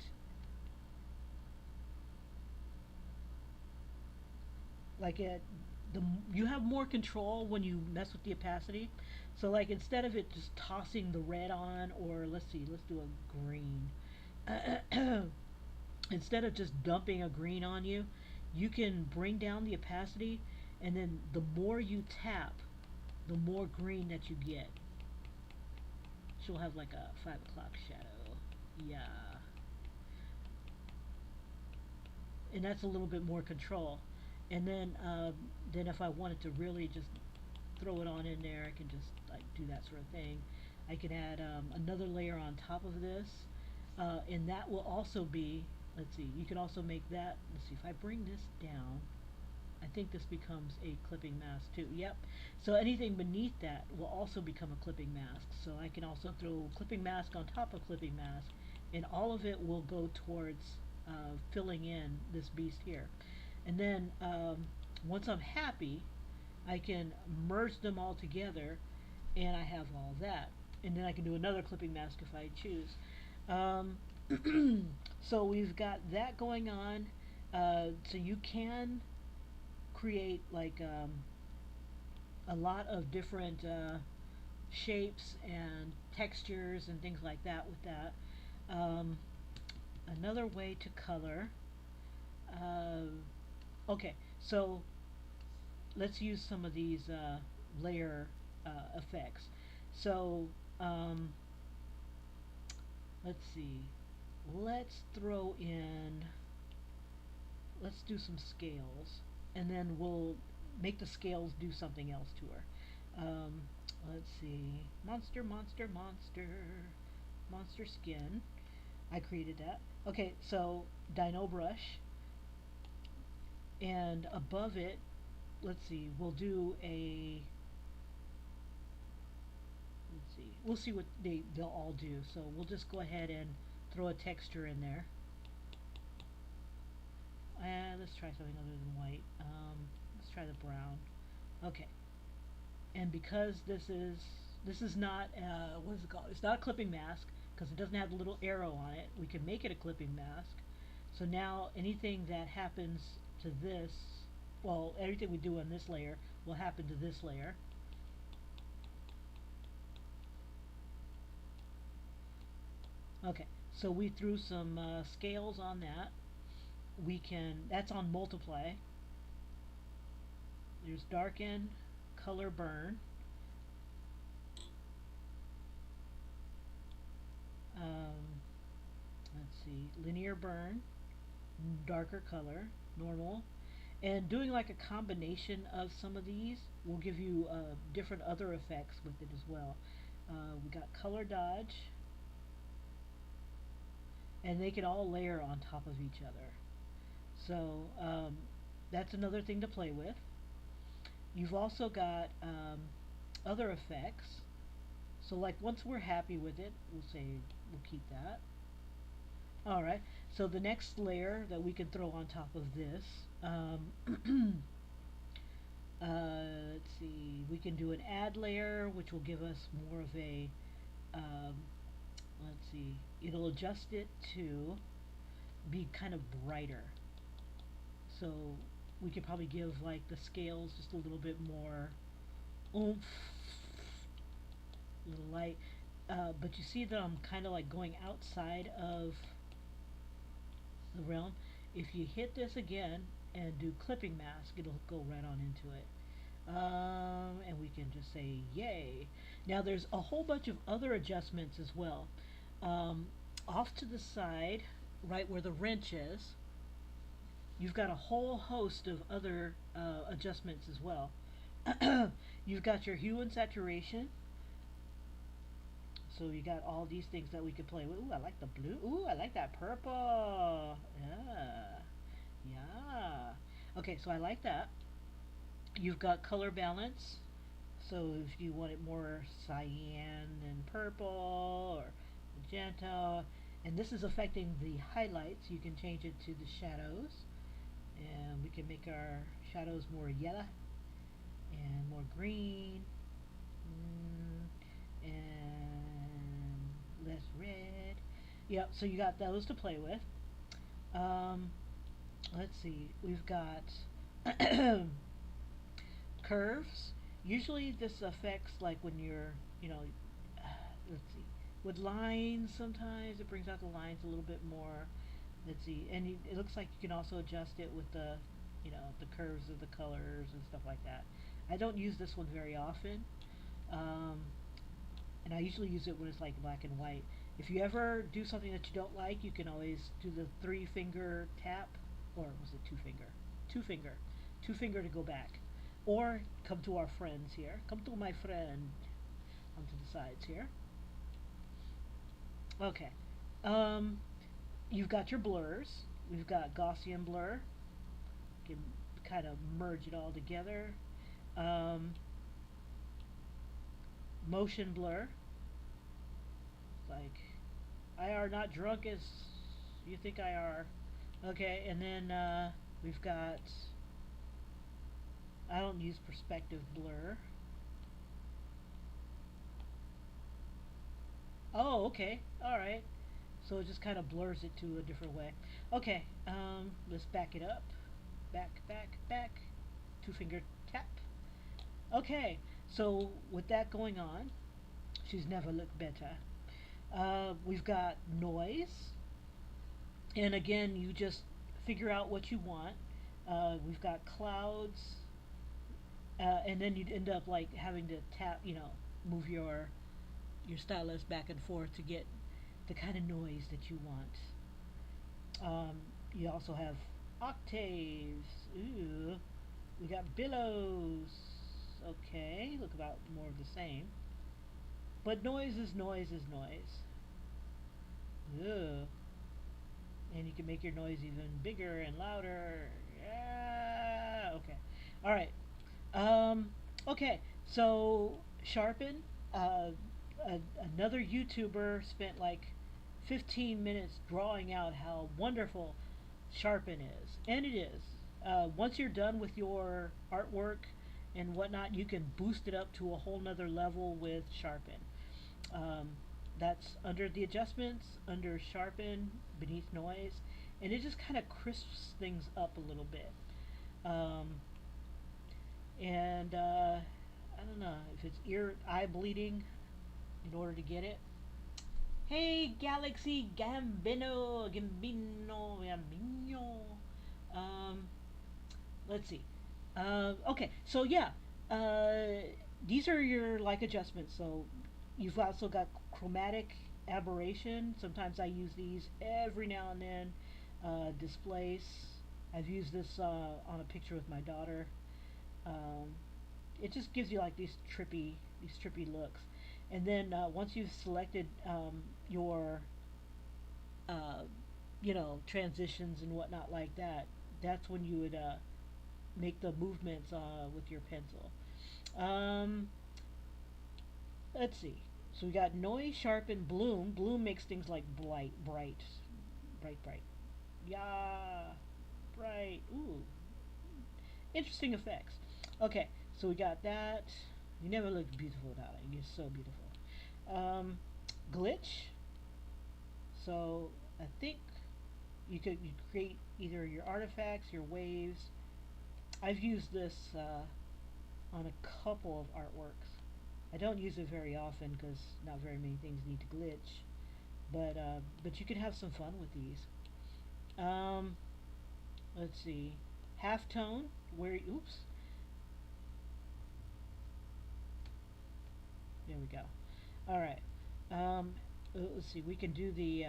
like it, you have more control when you mess with the opacity. So like instead of it just tossing the red on, or let's see, let's do a green. Instead of just dumping a green on you, you can bring down the opacity, and then the more you tap, the more green that you get. She'll have like a 5 o'clock shadow. Yeah. And that's a little bit more control. And then if I wanted to really just throw it on in there, I can just like do that sort of thing. I can add another layer on top of this, and that will also be, let's see, you can also make that, let's see, if I bring this down, I think this becomes a clipping mask too. Yep. So anything beneath that will also become a clipping mask. So I can also throw clipping mask on top of clipping mask, and all of it will go towards filling in this beast here. And then once I'm happy, I can merge them all together, and I have all that. And then I can do another clipping mask if I choose. So we've got that going on. So you can create like a lot of different shapes and textures and things like that with that. Um, Another way to color. Okay, so let's use some of these layer effects. So um, let's see. Let's throw in. Let's do some scales, and then we'll make the scales do something else to her. Let's see. Monster, monster, monster, monster skin. I created that. Okay, so Dino brush, and above it, let's see. We'll do a. Let's see. We'll see what they'll all do. So we'll just go ahead and throw a texture in there. Let's try something other than white. Let's try the brown. Okay, and because this is not what is it called? It's not a clipping mask because it doesn't have the little arrow on it. We can make it a clipping mask. So now anything that happens to this, well, everything we do on this layer will happen to this layer. Okay, so we threw some scales on that. We can, that's on multiply. There's darken, color burn. Um, let's see, linear burn, darker color, normal. And doing like a combination of some of these will give you different other effects with it as well. We got color dodge, and they can all layer on top of each other. So that's another thing to play with. You've also got other effects. So like once we're happy with it, we'll say we'll keep that. All right. So the next layer that we can throw on top of this, let's see, we can do an add layer, which will give us more of a, um, let's see, it'll adjust it to be kind of brighter. So we could probably give like the scales just a little bit more oomph, a little light. But you see that I'm kind of like going outside of the realm. If you hit this again and do clipping mask, it'll go right on into it. And we can just say yay. Now there's a whole bunch of other adjustments as well. Um, Off to the side, right where the wrench is, you've got a whole host of other adjustments as well. You've got your hue and saturation. So you got all these things that we could play with. Ooh, I like the blue. Ooh, I like that purple. Yeah. Yeah. Okay, so I like that. You've got color balance. So if you want it more cyan and purple or magenta, and this is affecting the highlights, you can change it to the shadows. And we can make our shadows more yellow and more green. And less red. Yep, so you got those to play with. Um, let's see, we've got curves. Usually this affects like when you're, you know, let's see, with lines sometimes it brings out the lines a little bit more. Let's see, and it looks like you can also adjust it with the, you know, the curves of the colors and stuff like that. I don't use this one very often. Um, and I usually use it when it's like black and white. If you ever do something that you don't like, you can always do the three finger tap, or was it two finger? Two finger, two finger to go back, or come to our friends here. Come to my friend onto the sides here. Okay. Um, you've got your blurs. We've got Gaussian blur. You can kind of merge it all together. Um, Motion blur. Like IR not drunk as you think IR. Okay, and then we've got, I don't use perspective blur. Oh, okay, all right. So it just kind of blurs it to a different way. Okay, let's back it up. Back, back, back. Two finger tap. Okay, so with that going on, she's never looked better. We've got noise, and again, you just figure out what you want. We've got clouds, and then you'd end up like having to tap, you know, move your stylus back and forth to get the kind of noise that you want. You also have octaves. Ooh, we got billows. Okay, look about more of the same. But noise is noise is noise. Ugh. And you can make your noise even bigger and louder. Yeah. Okay. All right. Um, okay. So sharpen. Uh, Another YouTuber spent like 15 minutes drawing out how wonderful sharpen is, and it is. Once you're done with your artwork and whatnot, you can boost it up to a whole nother level with sharpen. Um, that's under the adjustments, under sharpen, beneath noise, and it just kind of crisps things up a little bit. Um, and I don't know if it's eye bleeding in order to get it. Hey, Galaxy Gambino. Um, let's see. Okay, so yeah, uh, these are your like adjustments. So you've also got chromatic aberration. Sometimes I use these every now and then. Displace. I've used this on a picture with my daughter. Um, it just gives you like these trippy looks. And then once you've selected your uh, transitions and whatnot like that, that's when you would make the movements with your pencil. Um, let's see. So we got noise, sharpen, bloom. Bloom makes things like bright. Yeah, bright. Ooh, interesting effects. Okay, so we got that. You never looked beautiful without it. You're so beautiful. Um, glitch. So I think you create either your artifacts, your waves. I've used this on a couple of artworks. I don't use it very often because not very many things need to glitch, but you can have some fun with these. Um, let's see, half tone. Where oops, there we go. All right. Um, let's see. We can do the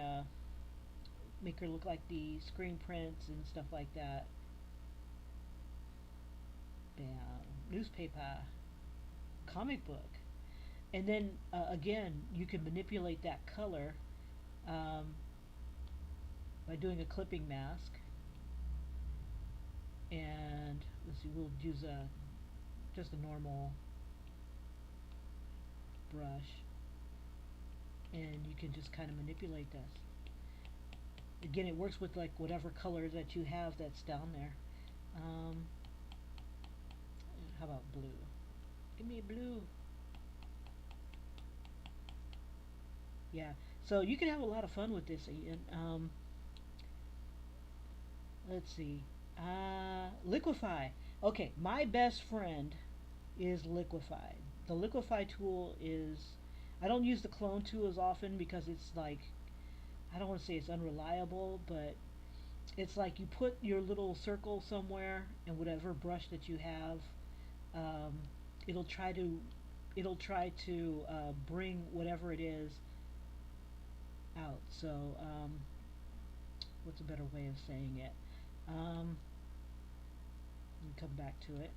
make her look like the screen prints and stuff like that. Bam. Newspaper, comic book, and then again, you can manipulate that color um, by doing a clipping mask. And let's see, we'll use a just a normal brush, and you can just kind of manipulate this. Again, it works with like whatever color that you have that's down there. Um, how about blue? Give me a blue. Yeah. So you can have a lot of fun with this, Ian. Let's see. Liquify. Okay, my best friend is Liquify. The Liquify tool is. I don't use the clone tool as often because it's like. I don't want to say it's unreliable, but it's like you put your little circle somewhere and whatever brush that you have, um, it'll try to bring whatever it is out. So what's a better way of saying it? Um, and come back to it.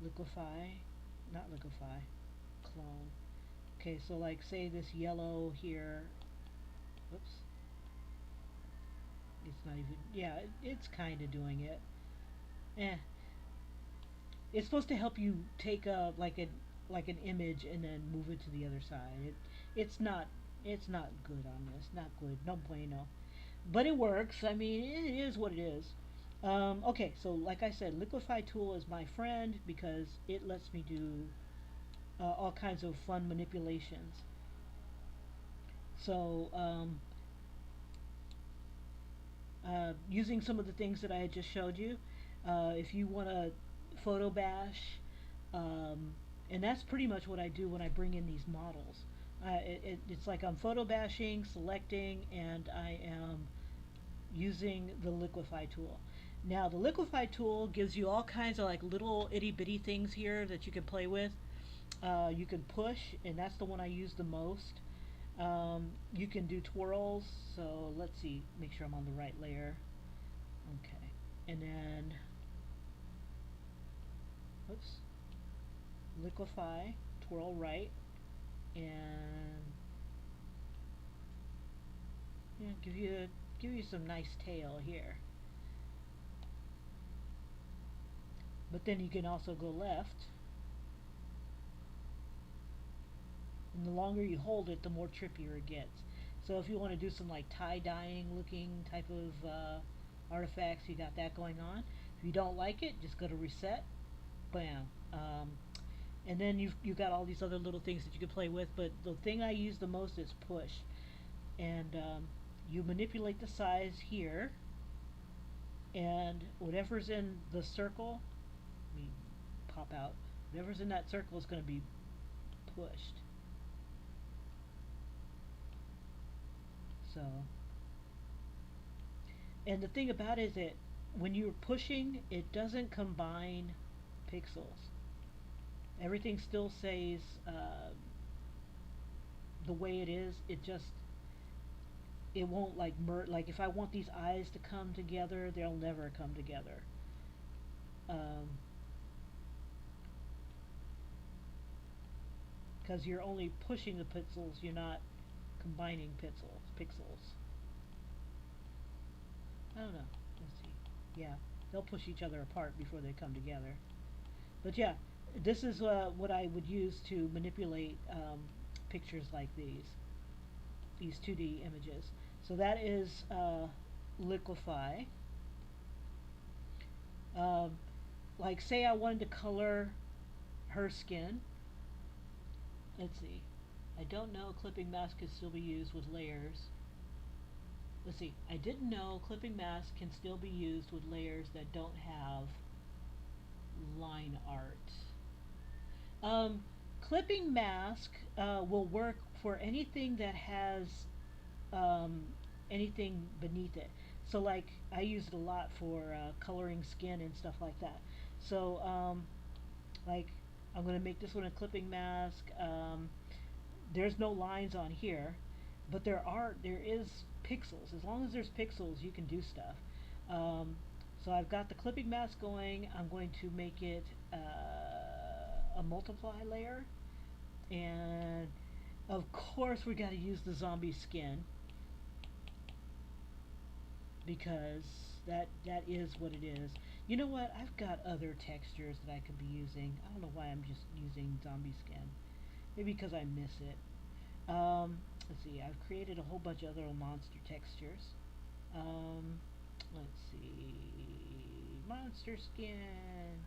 Liquify, not liquefy, clone. Okay, so like say this yellow here. Whoops. It's not even. Yeah, it's kind of doing it. Eh. It's supposed to help you take a like an image and then move it to the other side. It's not it's not good on this. Not good. No bueno. But it works. I mean, it is what it is. Okay, so like I said, Liquify tool is my friend because it lets me do all kinds of fun manipulations. So using some of the things that I had just showed you, if you want to photo bash, and that's pretty much what I do when I bring in these models. It's like I'm photo bashing, selecting, and I am using the liquify tool. Now the liquify tool gives you all kinds of like little itty bitty things here that you can play with. You can push, and that's the one I use the most. You can do twirls, so let's see, make sure I'm on the right layer. Okay, and then, oops, liquify, twirl right, and give you some nice tail here. But then you can also go left, and the longer you hold it, the more trippier it gets. So if you want to do some like tie-dyeing looking type of artifacts, you got that going on. If you don't like it, just go to reset, bam, Um, and then you've got all these other little things that you can play with. But the thing I use the most is push, and you manipulate the size here, and whatever's in the circle, let me pop out. Whatever's in that circle is going to be pushed. So, and the thing about it is that when you're pushing, it doesn't combine pixels. Everything still stays the way it is. It just it won't like like if I want these eyes to come together, they'll never come together. Um, because you're only pushing the pixels, you're not combining pixels. I don't know. Let's see. Yeah, they'll push each other apart before they come together. But yeah, this is what I would use to manipulate pictures like these 2D images. So that is liquify. Um, like say I wanted to color her skin. Let's see. I don't know clipping mask can still be used with layers. Let's see. I didn't know clipping mask can still be used with layers that don't have line art. Um, clipping mask will work for anything that has um, anything beneath it. So like I use it a lot for coloring skin and stuff like that. So like I'm gonna make this one a clipping mask. There's no lines on here, but there is pixels. As long as there's pixels, you can do stuff. Um, so I've got the clipping mask going. I'm going to make it a multiply layer, and of course we got to use the zombie skin because that is what it is. You know what? I've got other textures that I could be using. I don't know why I'm just using zombie skin. Maybe because I miss it. Let's see. I've created a whole bunch of other monster textures. Um, let's see. Monster skin.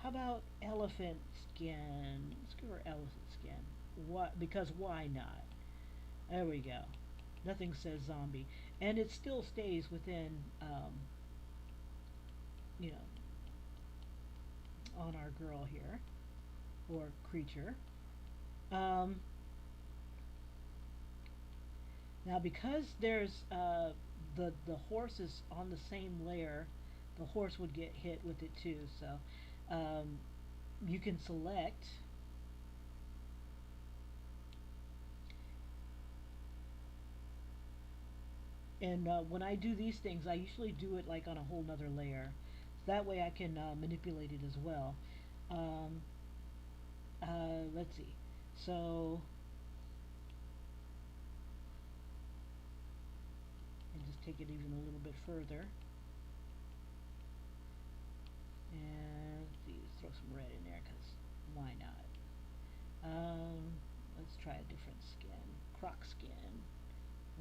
How about elephant skin? Let's give her elephant skin. What? Because why not? There we go. Nothing says zombie, and it still stays within, you know, on our girl here or creature. Um, Now, because there's the horse is on the same layer, the horse would get hit with it too. So um, you can select, and when I do these things, I usually do it like on a whole nother layer. So that way I can manipulate it as well. Um, let's see. So and just take it even a little bit further. And let's see, let's throw some red in there because why not? Let's try a different skin, croc skin.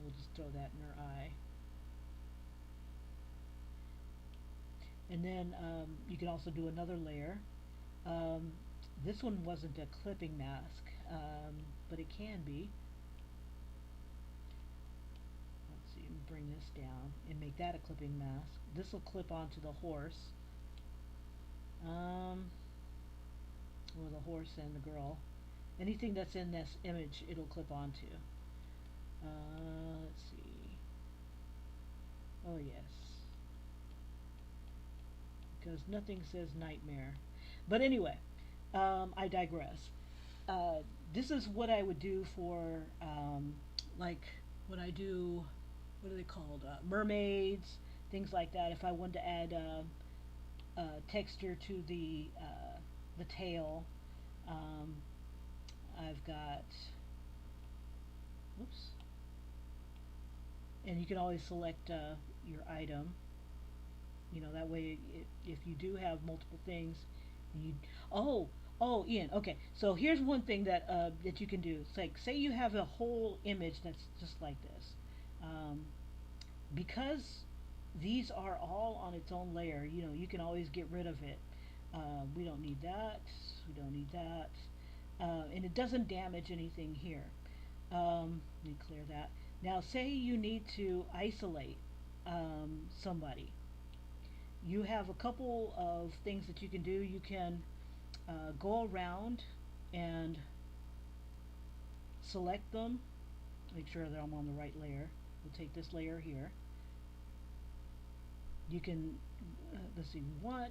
We'll just throw that in her eye. And then you can also do another layer. Um, this one wasn't a clipping mask, but it can be. Let's see, bring this down and make that a clipping mask. This will clip onto the horse. Um, or the horse and the girl. Anything that's in this image, it'll clip onto. Let's see. Oh yes, because nothing says nightmare. But anyway, I digress. Uh, this is what I would do for like when I do what are they called mermaids, things like that. If I wanted to add texture to the tail, um, I've got oops, and you can always select your item. You know that way, if you do have multiple things, you oh oh Ian, okay. So here's one thing that you can do. It's like say you have a whole image that's just like this, um, because these are all on its own layer. You know you can always get rid of it. We don't need that. We don't need that. And it doesn't damage anything here. Let me clear that. Now, say you need to isolate somebody. You have a couple of things that you can do. You can go around and select them. Make sure that I'm on the right layer. We'll take this layer here. You can, let's see, we'll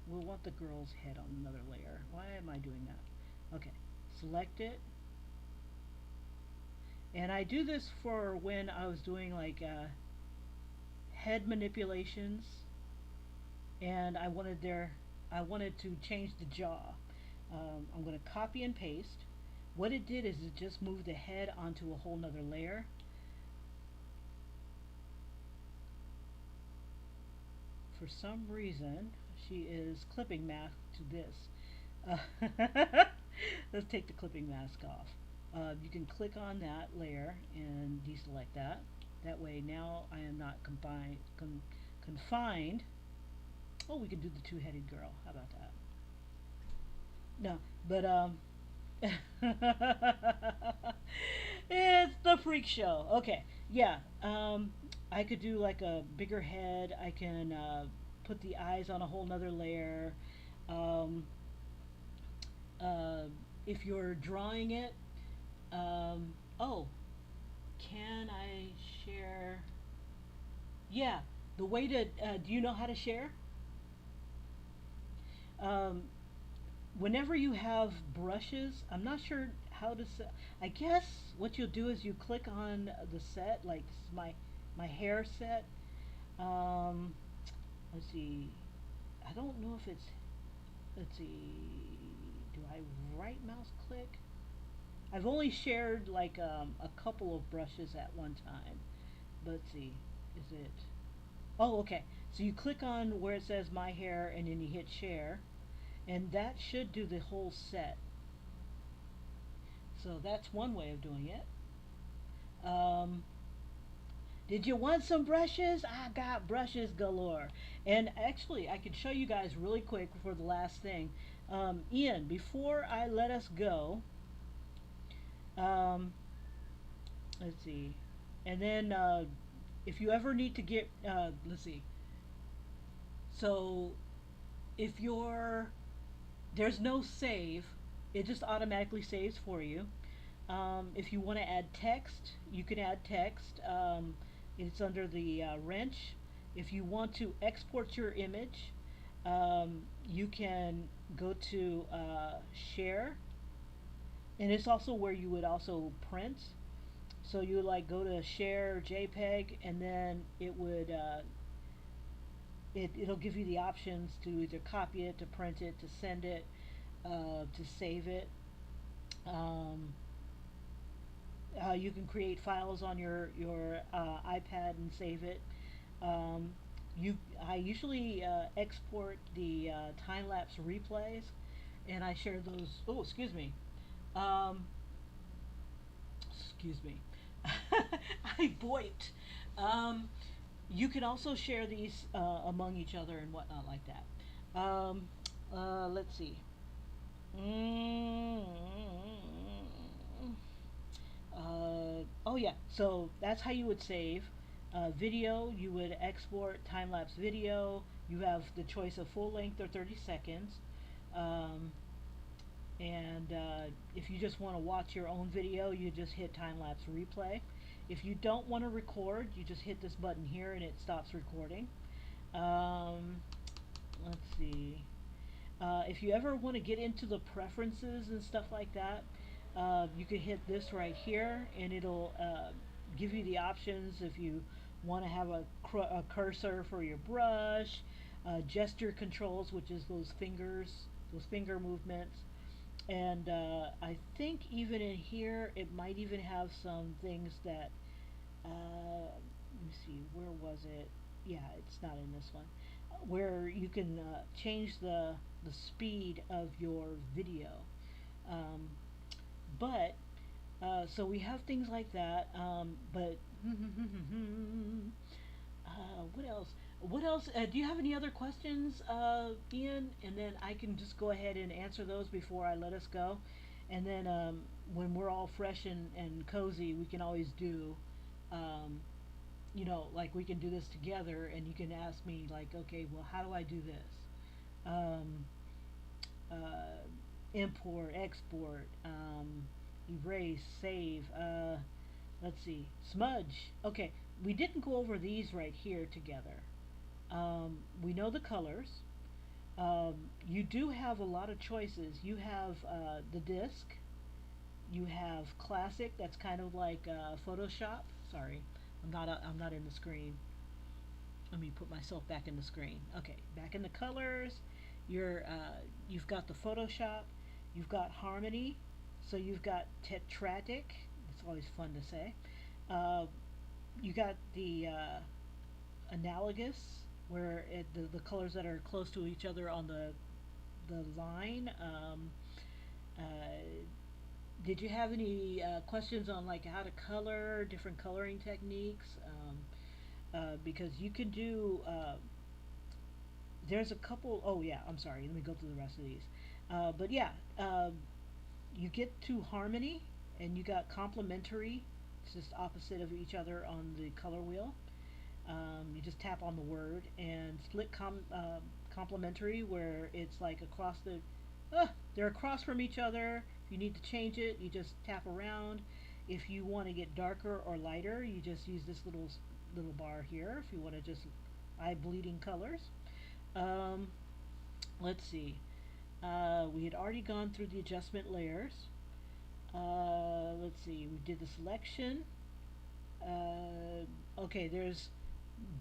want the girl's head on another layer. Why am I doing that? Okay, select it. And I do this for when I was doing like head manipulations, and I wanted to change the jaw. I'm going to copy and paste. What it did is it just moved the head onto a whole nother layer. For some reason, she is clipping mask to this. Let's take the clipping mask off. You can click on that layer and deselect that. That way now I am not confined. Oh, we can do the two-headed girl. How about that? No, but it's the freak show. Okay, yeah. I could do like a bigger head. I can put the eyes on a whole nother layer. Um, uh, if you're drawing it, oh, can I share? Yeah, the way to, do you know how to share? Um, Whenever you have brushes, I'm not sure how to set. I guess what you'll do is you click on the set, like this is my hair set. Um, let's see. I don't know if it's. Let's see. Do I right mouse click? I've only shared like a couple of brushes at one time. Let's see. Is it? Oh, okay. So you click on where it says my hair, and then you hit share, and that should do the whole set. So that's one way of doing it. Um, did you want some brushes? I got brushes galore. And actually, I could show you guys really quick for the last thing. Ian, before I let us go, um, let's see. And then if you ever need to get, let's see. So if you're, there's no save, it just automatically saves for you. If you want to add text, you can add text. It's under the wrench. If you want to export your image, you can go to share, and it's also where you would also print. So you would like go to share JPEG, and then it'll give you the options to either copy it, to print it, to send it, to save it. Um, you can create files on your iPad and save it. Um, I usually export the time lapse replays, and I share those. Oh, excuse me. Um, excuse me. I voiped. Um, you can also share these among each other and whatnot like that. Let's see. Mm, oh yeah, so that's how you would save. Video, you would export time-lapse video. You have the choice of full length or 30 seconds. Um, and if you just want to watch your own video, you just hit time-lapse replay. If you don't want to record, you just hit this button here and it stops recording. Um, let's see. If you ever want to get into the preferences and stuff like that, you can hit this right here, and it'll give you the options if you want to have a cursor for your brush, gesture controls, which is those finger movements. And I think even in here, it might even have some things that, let me see, where was it? Yeah, it's not in this one. Where you can change the speed of your video. Um, but so we have things like that. But what else? What else? Do you have any other questions, Ian? And then I can just go ahead and answer those before I let us go. And then when we're all fresh and cozy, we can always do, um, like we can do this together, and you can ask me, like, okay, well, how do I do this? Um, Import, export, erase, save. Let's see, smudge. Okay, we didn't go over these right here together. We know the colors. You do have a lot of choices. You have the disc. You have classic. That's kind of like Photoshop. Sorry, I'm not in the screen. Let me put myself back in the screen. Okay, back in the colors. You've got the Photoshop. You've got harmony. So you've got tetratic. It's always fun to say. Uh, you got the analogous, where the colors that are close to each other on the line. Uh, did you have any questions on like how to color, different coloring techniques? Because you can do. There's a couple. Oh yeah, I'm sorry. Let me go through the rest of these. But yeah, you get to harmony, and you got complementary. It's just opposite of each other on the color wheel. You just tap on the word, and split complementary, where it's like across they're across from each other. If you need to change it, you just tap around. If you want to get darker or lighter, you just use this little bar here. If you want to just eye bleeding colors. Um, let's see. We had already gone through the adjustment layers. Let's see. We did the selection. Okay, there's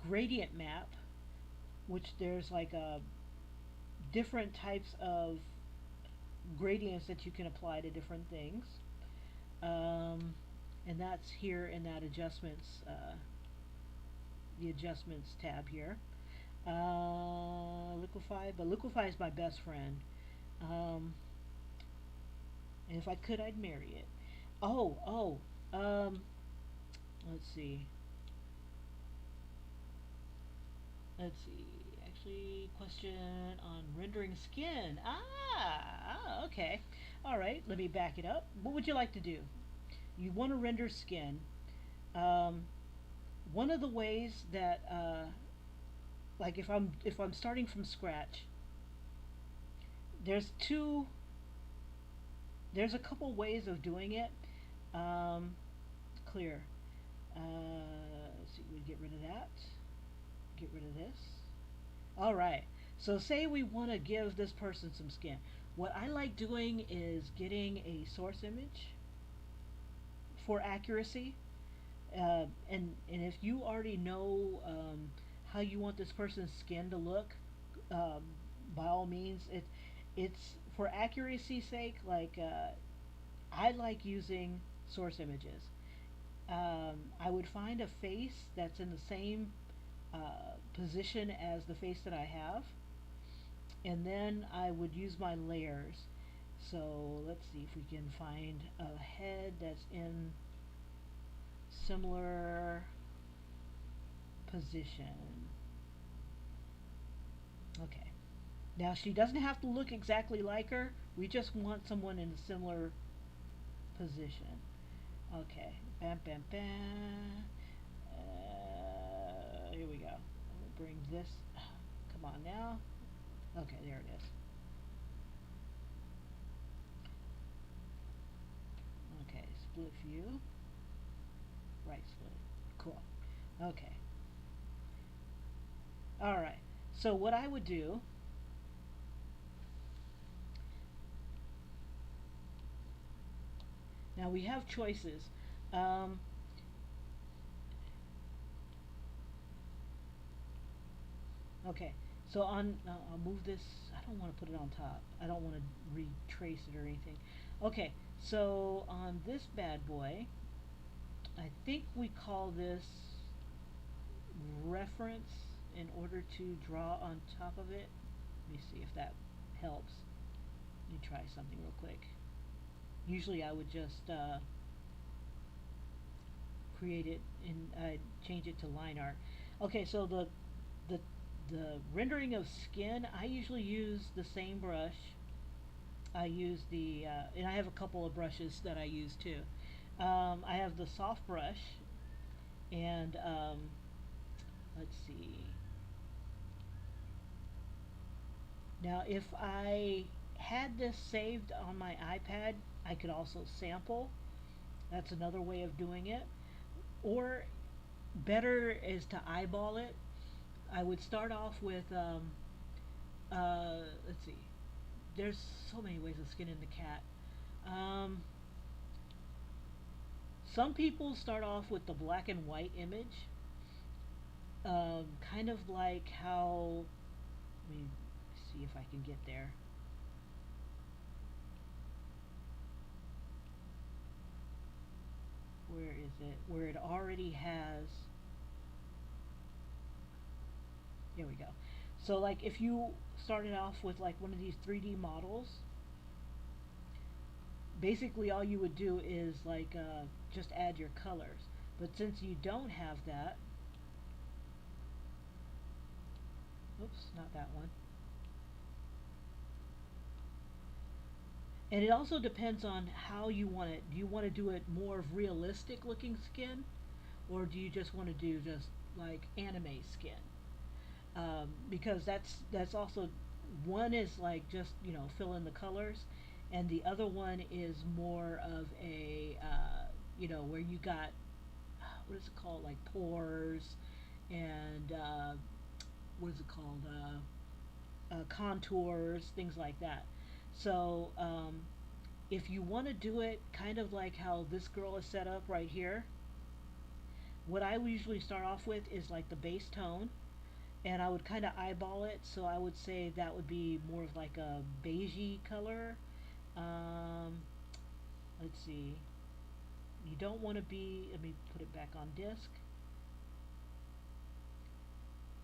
gradient map, which there's like different types of gradients that you can apply to different things. Um, and that's here in that the adjustments tab here. Liquify, but Liquify is my best friend. Um, and if I could, I'd marry it. Oh. Um, let's see. Let's see. Actually, question on rendering skin. Okay. All right. Let me back it up. What would you like to do? You want to render skin. Um, one of the ways that, like, if I'm starting from scratch, there's two. There's a couple ways of doing it. Um, clear. So we get rid of that. Get rid of this. All right. So say we want to give this person some skin. What I like doing is getting a source image for accuracy. And if you already know how you want this person's skin to look, um, by all means, it's for accuracy's sake. Like I like using source images. I would find a face that's in the same position as the face that I have, and then I would use my layers. So let's see if we can find a head that's in similar position. Okay. Now she doesn't have to look exactly like her. We just want someone in a similar position. Okay. Bam, bam, bam. Here we go. Let me bring this. Come on now. Okay, there it is. Okay, split view. Right split. Cool. Okay. All right. So what I would do, now we have choices. Um, okay. So I'll move this. I don't want to put it on top. I don't want to retrace it or anything. Okay. So on this bad boy, I think we call this reference in order to draw on top of it. Let me see if that helps. Let me try something real quick. Usually I would just create it and change it to line art. Okay, so the the rendering of skin, I usually use the same brush. I use and I have a couple of brushes that I use too. I have the soft brush, and let's see. Now, if I had this saved on my iPad, I could also sample. That's another way of doing it. Or better is to eyeball it. I would start off with, let's see, there's so many ways of skinning the cat. Um, some people start off with the black and white image, kind of like how, let me see if I can get there. Where is it? Where it already has, there we go. So like if you started off with like one of these 3D models, basically all you would do is like just add your colors. But since you don't have that, oops, not that one. And it also depends on how you want it. Do you want to do it more of realistic looking skin, or do you just want to do just like anime skin? Because that's also, one is like just fill in the colors, and the other one is more of a where you got, what is it called, like pores, and what is it called, contours, things like that. So if you want to do it kind of like how this girl is set up right here, what I usually start off with is like the base tone, and I would kind of eyeball it. So I would say that would be more of like a beigey color. Um, let's see. You don't want to be. Let me put it back on disk.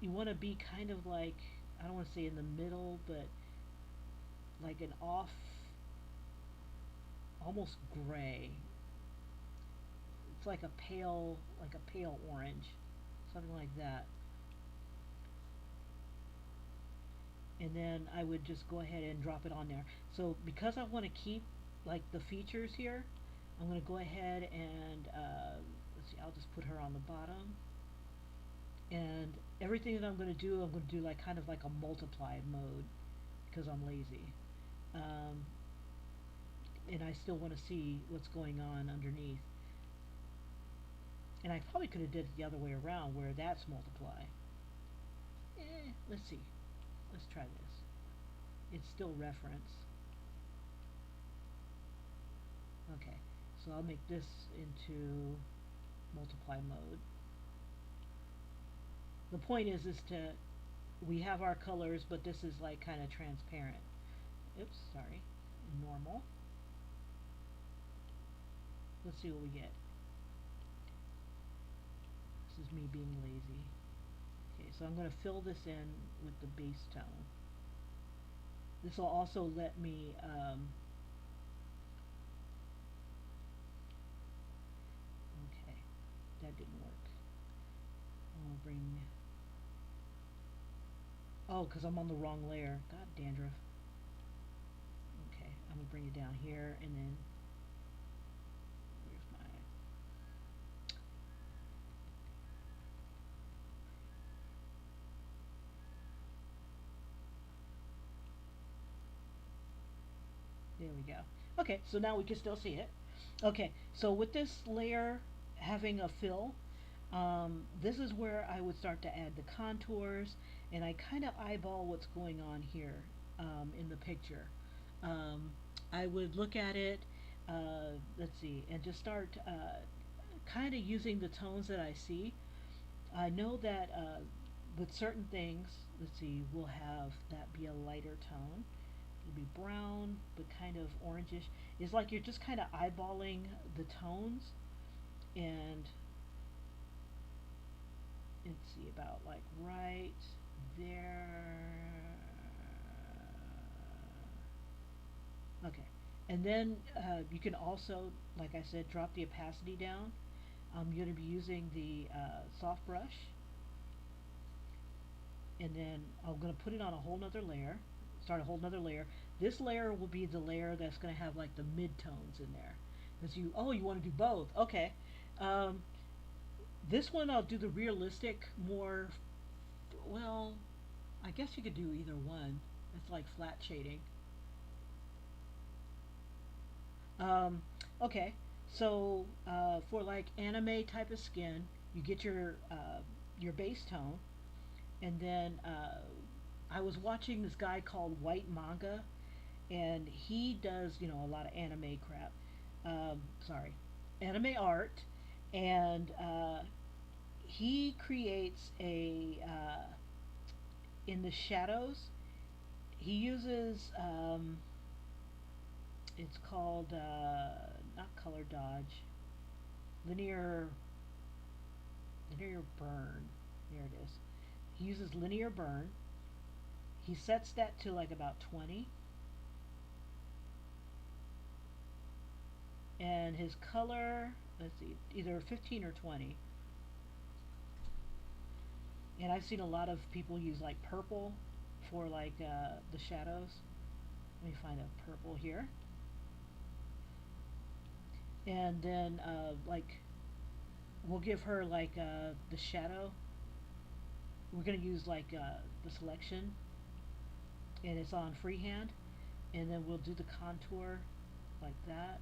You want to be kind of like, I don't want to say in the middle, but like an off, almost gray. It's like a pale orange, something like that. And then I would just go ahead and drop it on there. So because I want to keep like the features here, I'm going to go ahead and let's see, I'll just put her on the bottom. And everything that I'm going to do, I'm going to do like kind of like a multiply mode because I'm lazy. Um, and I still want to see what's going on underneath. And I probably could have did it the other way around where that's multiply. Let's see. Let's try this. It's still reference. Okay, so I'll make this into multiply mode. The point is to, we have our colors, but this is like kind of transparent. Oops, sorry. Normal. Let's see what we get. This is me being lazy. Okay, so I'm going to fill this in with the base tone. This will also let me okay, that didn't work. I'll bring, oh, because I'm on the wrong layer. God, dandruff. Okay, I'm going to bring it down here, and then where's my, there we go. Okay, so now we can still see it. Okay, so with this layer having a fill, this is where I would start to add the contours, and I kind of eyeball what's going on here in the picture. Um, I would look at it, let's see, and just start kind of using the tones that I see. I know that with certain things, let's see, we'll have that be a lighter tone. It'll be brown, but kind of orangish. It's like you're just kind of eyeballing the tones, and let's see, about like right there. Okay, and then you can also, like I said, drop the opacity down. I'm going to be using the soft brush, and then I'm going to put it on a whole nother layer, start a whole nother layer. This layer will be the layer that's going to have like the mid-tones in there. Because you want to do both. Okay. Um, this one I'll do the realistic more, well, I guess you could do either one. It's like flat shading. Um, okay, so for like anime type of skin, you get your base tone, and then I was watching this guy called White Manga, and he does a lot of anime crap. Sorry, anime art, and he creates a in the shadows. He uses it's called not color dodge, linear linear burn. There it is. He uses linear burn. He sets that to like about 20, and his color, let's see, either 15 or 20. And I've seen a lot of people use like purple for like the shadows. Let me find a purple here. And then like we'll give her like the shadow. We're gonna use like the selection, and it's on freehand, and then we'll do the contour like that.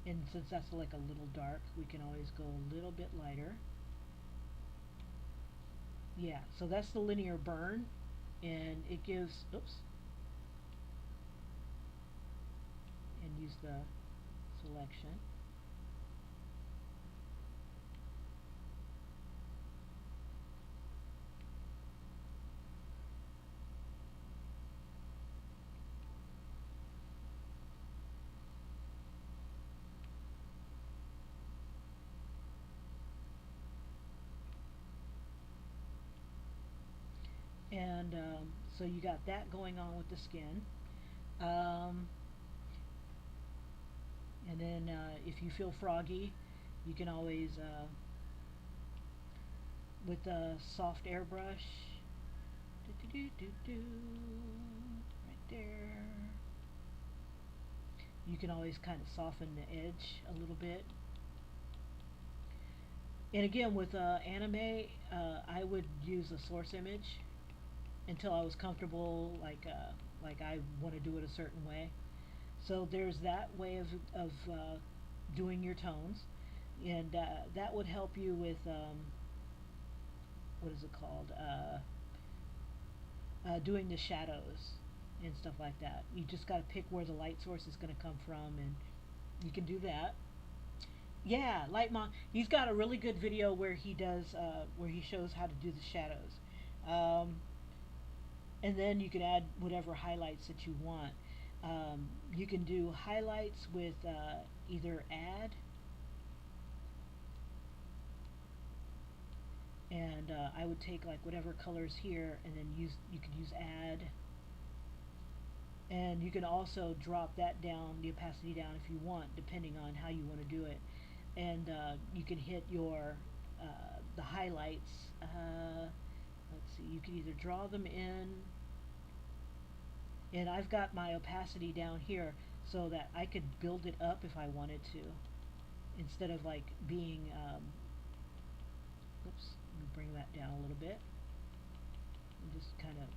And since that's like a little dark, we can always go a little bit lighter. Yeah, so that's the linear burn, and it gives, oops, and use the selection. And so you got that going on with the skin. Um, and then if you feel froggy, you can always, with a soft airbrush, right there, you can always kind of soften the edge a little bit. And again, with anime, I would use a source image until I was comfortable, like I want to do it a certain way. So there's that way of doing your tones, and that would help you with what is it called? Doing the shadows and stuff like that. You just got to pick where the light source is going to come from, and you can do that. Yeah, Lightmon. He's got a really good video where he does where he shows how to do the shadows, um, and then you can add whatever highlights that you want. You can do highlights with either add, and I would take like whatever colors here, and then you could use add, and you can also drop that down, the opacity down if you want, depending on how you want to do it. And you can hit your the highlights. Let's see, you can either draw them in, and I've got my opacity down here so that I could build it up if I wanted to, instead of like being. Oops, let me bring that down a little bit and just kind of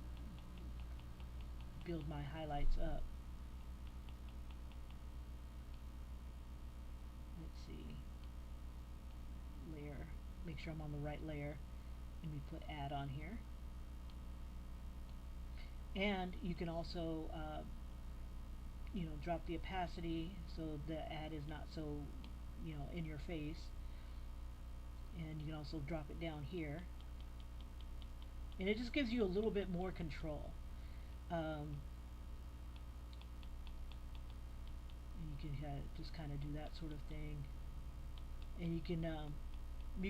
build my highlights up. Let's see, layer, make sure I'm on the right layer, and we put add on here. And you can also drop the opacity so the ad is not so in your face, and you can also drop it down here, and it just gives you a little bit more control. And you can just kind of do that sort of thing, and you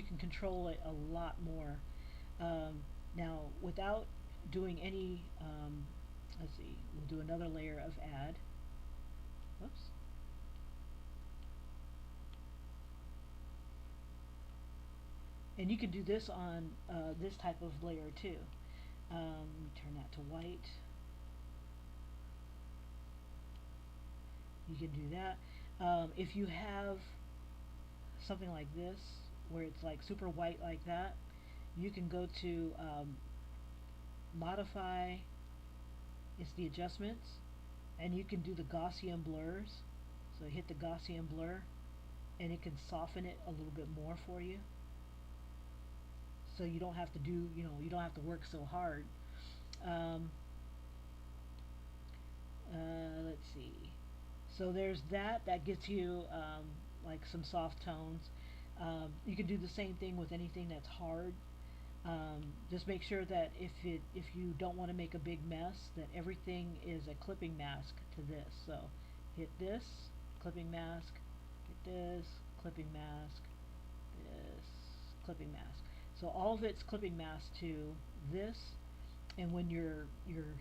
can control it a lot more. Now without doing any let's see, we'll do another layer of add. Whoops. And you can do this on this type of layer too. Let me turn that to white. You can do that. If you have something like this, where it's like super white like that, you can go to modify, it's the adjustments, and you can do the Gaussian blurs. So hit the Gaussian blur, and it can soften it a little bit more for you. So you don't have to do, you don't have to work so hard. Um, let's see. So there's that. That gets you like some soft tones. You can do the same thing with anything that's hard. Just make sure that if you don't want to make a big mess, that everything is a clipping mask to this. So hit this, clipping mask, hit this, clipping mask, this, clipping mask. So all of it's clipping mask to this, and when you're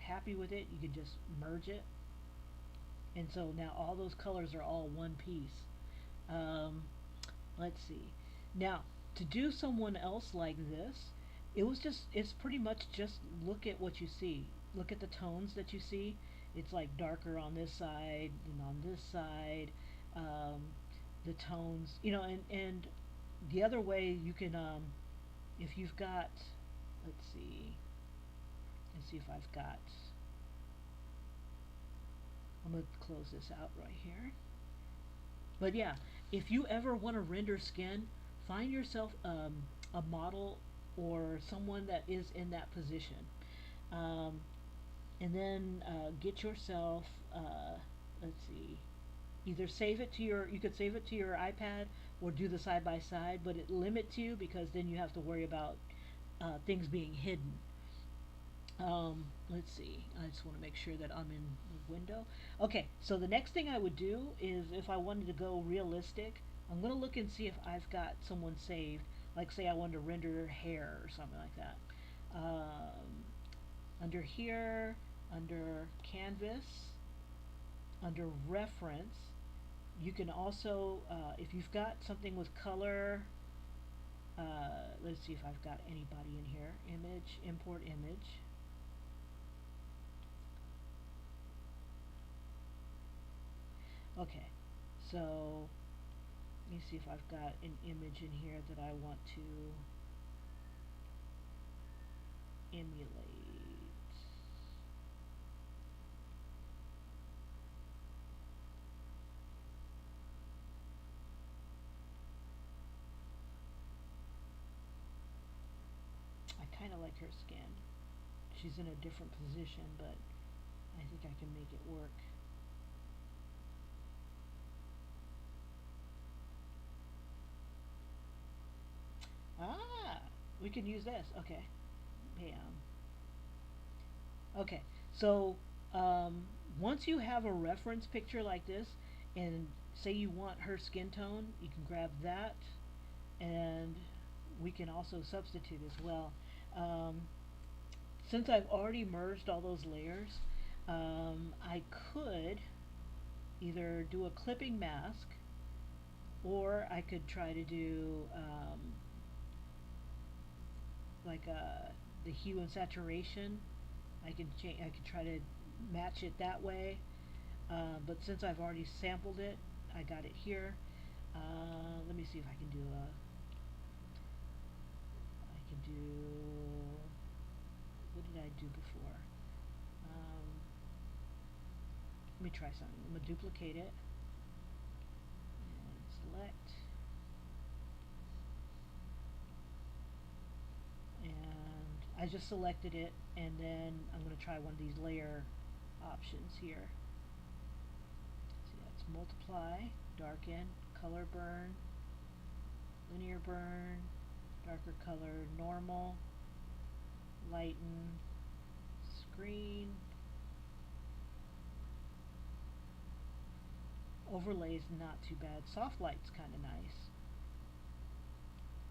happy with it, you can just merge it. And so now all those colors are all one piece. Um, let's see. Now, to do someone else like this, it's pretty much just look at what you see. Look at the tones that you see. It's like darker on this side than on this side. Um, the tones, and the other way you can, if you've got, let's see if I've got, I'm going to close this out right here. But yeah, if you ever want to render skin, find yourself a model or someone that is in that position. Um, and then get yourself, let's see, either save it to you could save it to your iPad or do the side by side, but it limits you because then you have to worry about things being hidden. Let's see. I just want to make sure that I'm in the window. Okay, so the next thing I would do is if I wanted to go realistic, I'm going to look and see if I've got someone saved. Like say I wanted to render hair or something like that. Under here, under canvas, under reference, you can also, if you've got something with color, let's see if I've got anybody in here. Image, import image. Okay, so let me see if I've got an image in here that I want to emulate. I kind of like her skin. She's in a different position, but I think I can make it work. Ah, we can use this. Okay. Bam. Okay. So once you have a reference picture like this, and say you want her skin tone, you can grab that, and we can also substitute as well. Um, since I've already merged all those layers, I could either do a clipping mask, or I could try to do like the hue and saturation. I could try to match it that way. But since I've already sampled it, I got it here. Let me see if I can do a. I can do. What did I do before? Let me try something. I'm gonna duplicate it and select. And I just selected it, and then I'm going to try one of these layer options here. See, that's multiply, darken, color burn, linear burn, darker color, normal, lighten, screen, overlay is not too bad, soft light's kind of nice.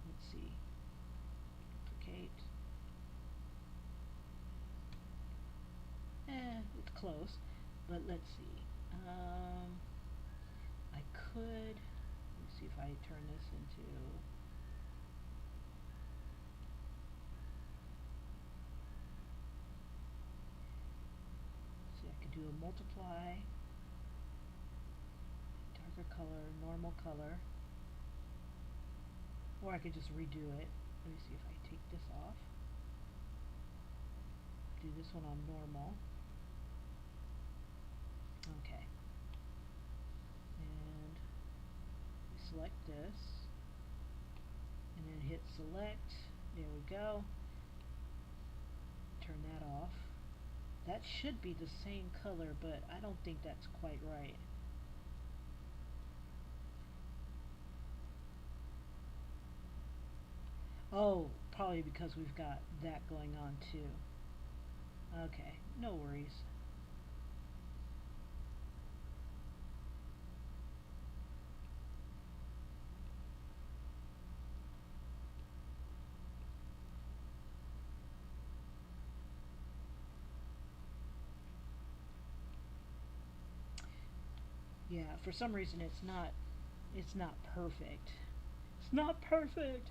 Let's see, duplicate. It's close, but let's see. I could, let's see if I turn this into, multiply, darker color, normal color, or I could just redo it. Let me see if I take this off, do this one on normal. Okay, and select this, and then hit select. There we go. Turn that off. That should be the same color, but I don't think that's quite right. Oh, probably because we've got that going on too. Okay, no worries. Yeah, for some reason it's not perfect. It's not perfect.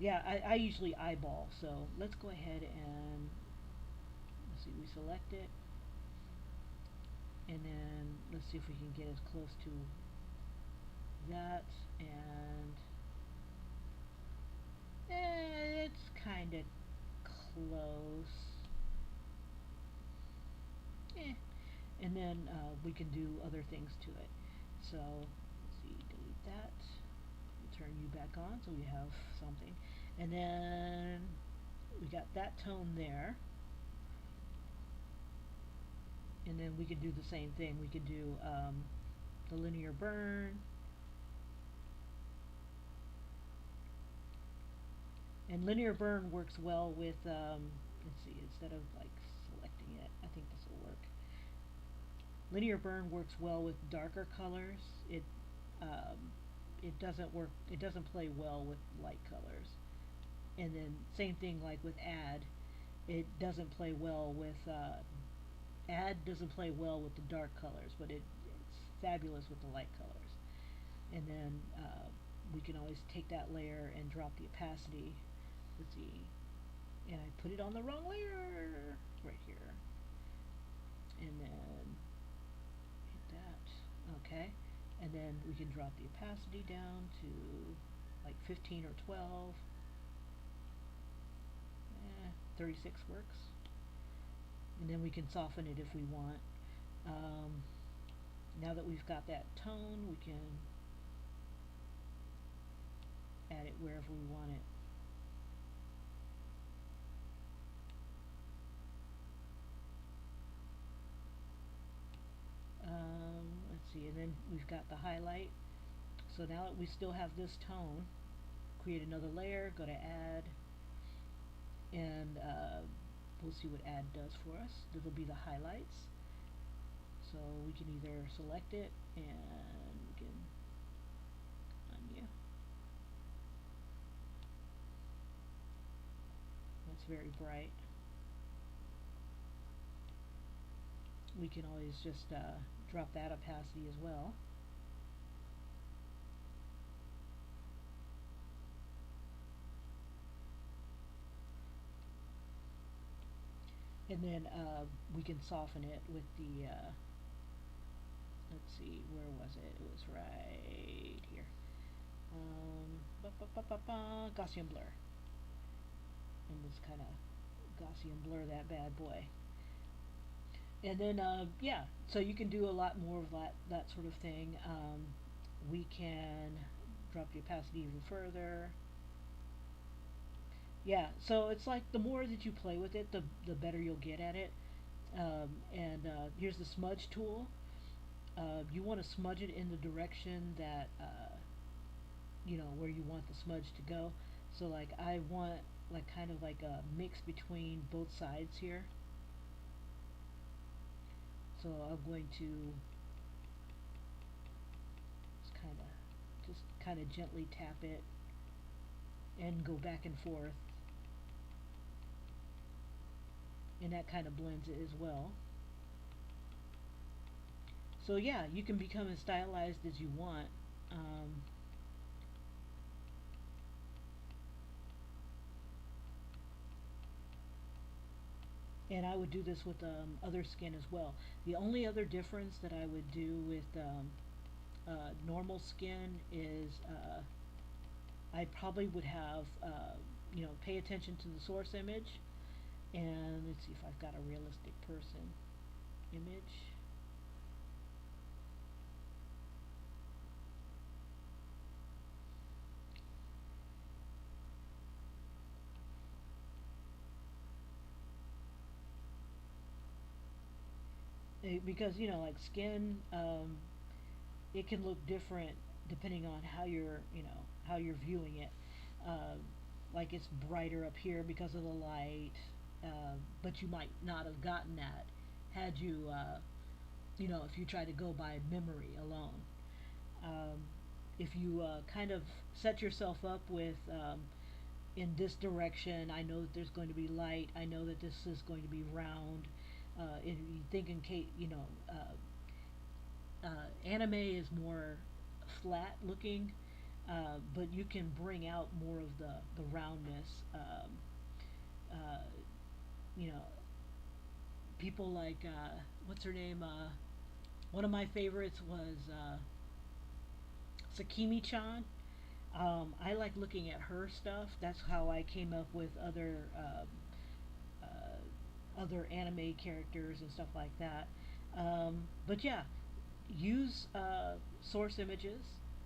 Yeah, I usually eyeball, so let's go ahead and let's see, we select it, and then let's see if we can get as close to that, and it's kind of close. Eh. And then we can do other things to it. So let's see, delete that. We'll turn you back on so we have something. And then we got that tone there. And then we can do the same thing. We can do the linear burn. And linear burn works well with, let's see, instead of like selecting it, I think this will work. Linear burn works well with darker colors. Um, it doesn't work. It doesn't play well with light colors. And then same thing like with add. It doesn't play well with add doesn't play well with the dark colors, but it's fabulous with the light colors. And then we can always take that layer and drop the opacity. Let's see. And I put it on the wrong layer right here. And then hit that. Okay. And then we can drop the opacity down to like 15 or 12. 36 works. And then we can soften it if we want. Now that we've got that tone, we can add it wherever we want it. Let's see, and then we've got the highlight. So now that we still have this tone, create another layer, go to add, and we'll see what add does for us. This will be the highlights. So we can either select it and we can undo. That's very bright. We can always just drop that opacity as well. And then we can soften it with the let's see, where was it? It was right here. Gaussian blur. And just kind of Gaussian blur that bad boy. And then yeah, so you can do a lot more of that sort of thing. We can drop the opacity even further. Yeah, so it's like the more that you play with it, the better you'll get at it. And here's the smudge tool. You want to smudge it in the direction that where you want the smudge to go. So like I want like kind of like a mix between both sides here. So I'm going to just kind of gently tap it and go back and forth, and that kind of blends it as well. So yeah, you can become as stylized as you want. Um, And I would do this with other skin as well. The only other difference that I would do with normal skin is I probably would have, pay attention to the source image. And let's see if I've got a realistic person image. Because like skin, it can look different depending on how you're viewing it. Uh, like it's brighter up here because of the light, but you might not have gotten that had you, if you try to go by memory alone. Um, if you kind of set yourself up with, in this direction, I know that there's going to be light. I know that this is going to be round. If you think in case, anime is more flat looking, but you can bring out more of the roundness. Uh, you know, People like what's her name? One of my favorites was Sakimi-chan. I like looking at her stuff. That's how I came up with other anime characters and stuff like that. But yeah, use source images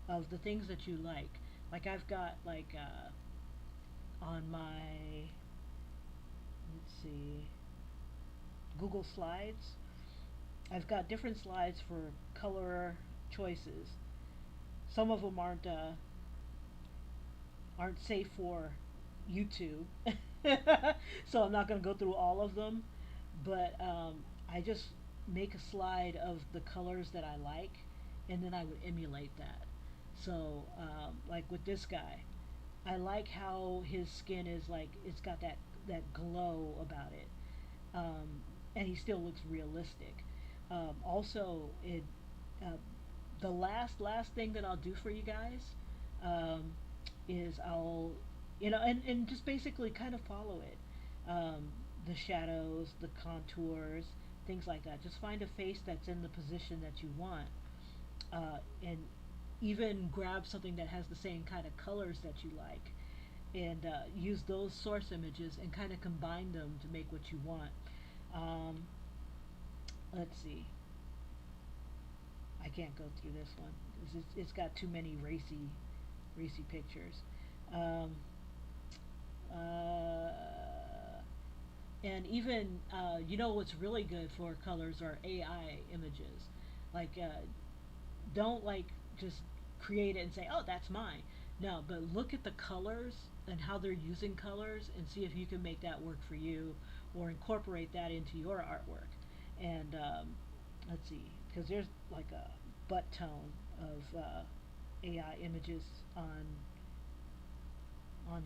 of the things that you like. Like I've got like on my, let's see, Google Slides. I've got different slides for color choices. Some of them aren't safe for YouTube, so I'm not going to go through all of them. But I just make a slide of the colors that I like, and then I would emulate that. So, like with this guy, I like how his skin is like it's got that glow about it, um, and he still looks realistic. Also, it uh, the last thing that I'll do for you guys um, is I'll and just basically kind of follow it. The shadows, the contours, things like that. Just find a face that's in the position that you want, and even grab something that has the same kind of colors that you like, and use those source images and kind of combine them to make what you want. Um, let's see. I can't go through this one. It's got too many racy pictures. Um, uh, and even what's really good for colors are AI images. Like don't like just create it and say, oh, that's mine. No, but look at the colors and how they're using colors and see if you can make that work for you or incorporate that into your artwork. And let's see, because there's like a butt tone of AI images on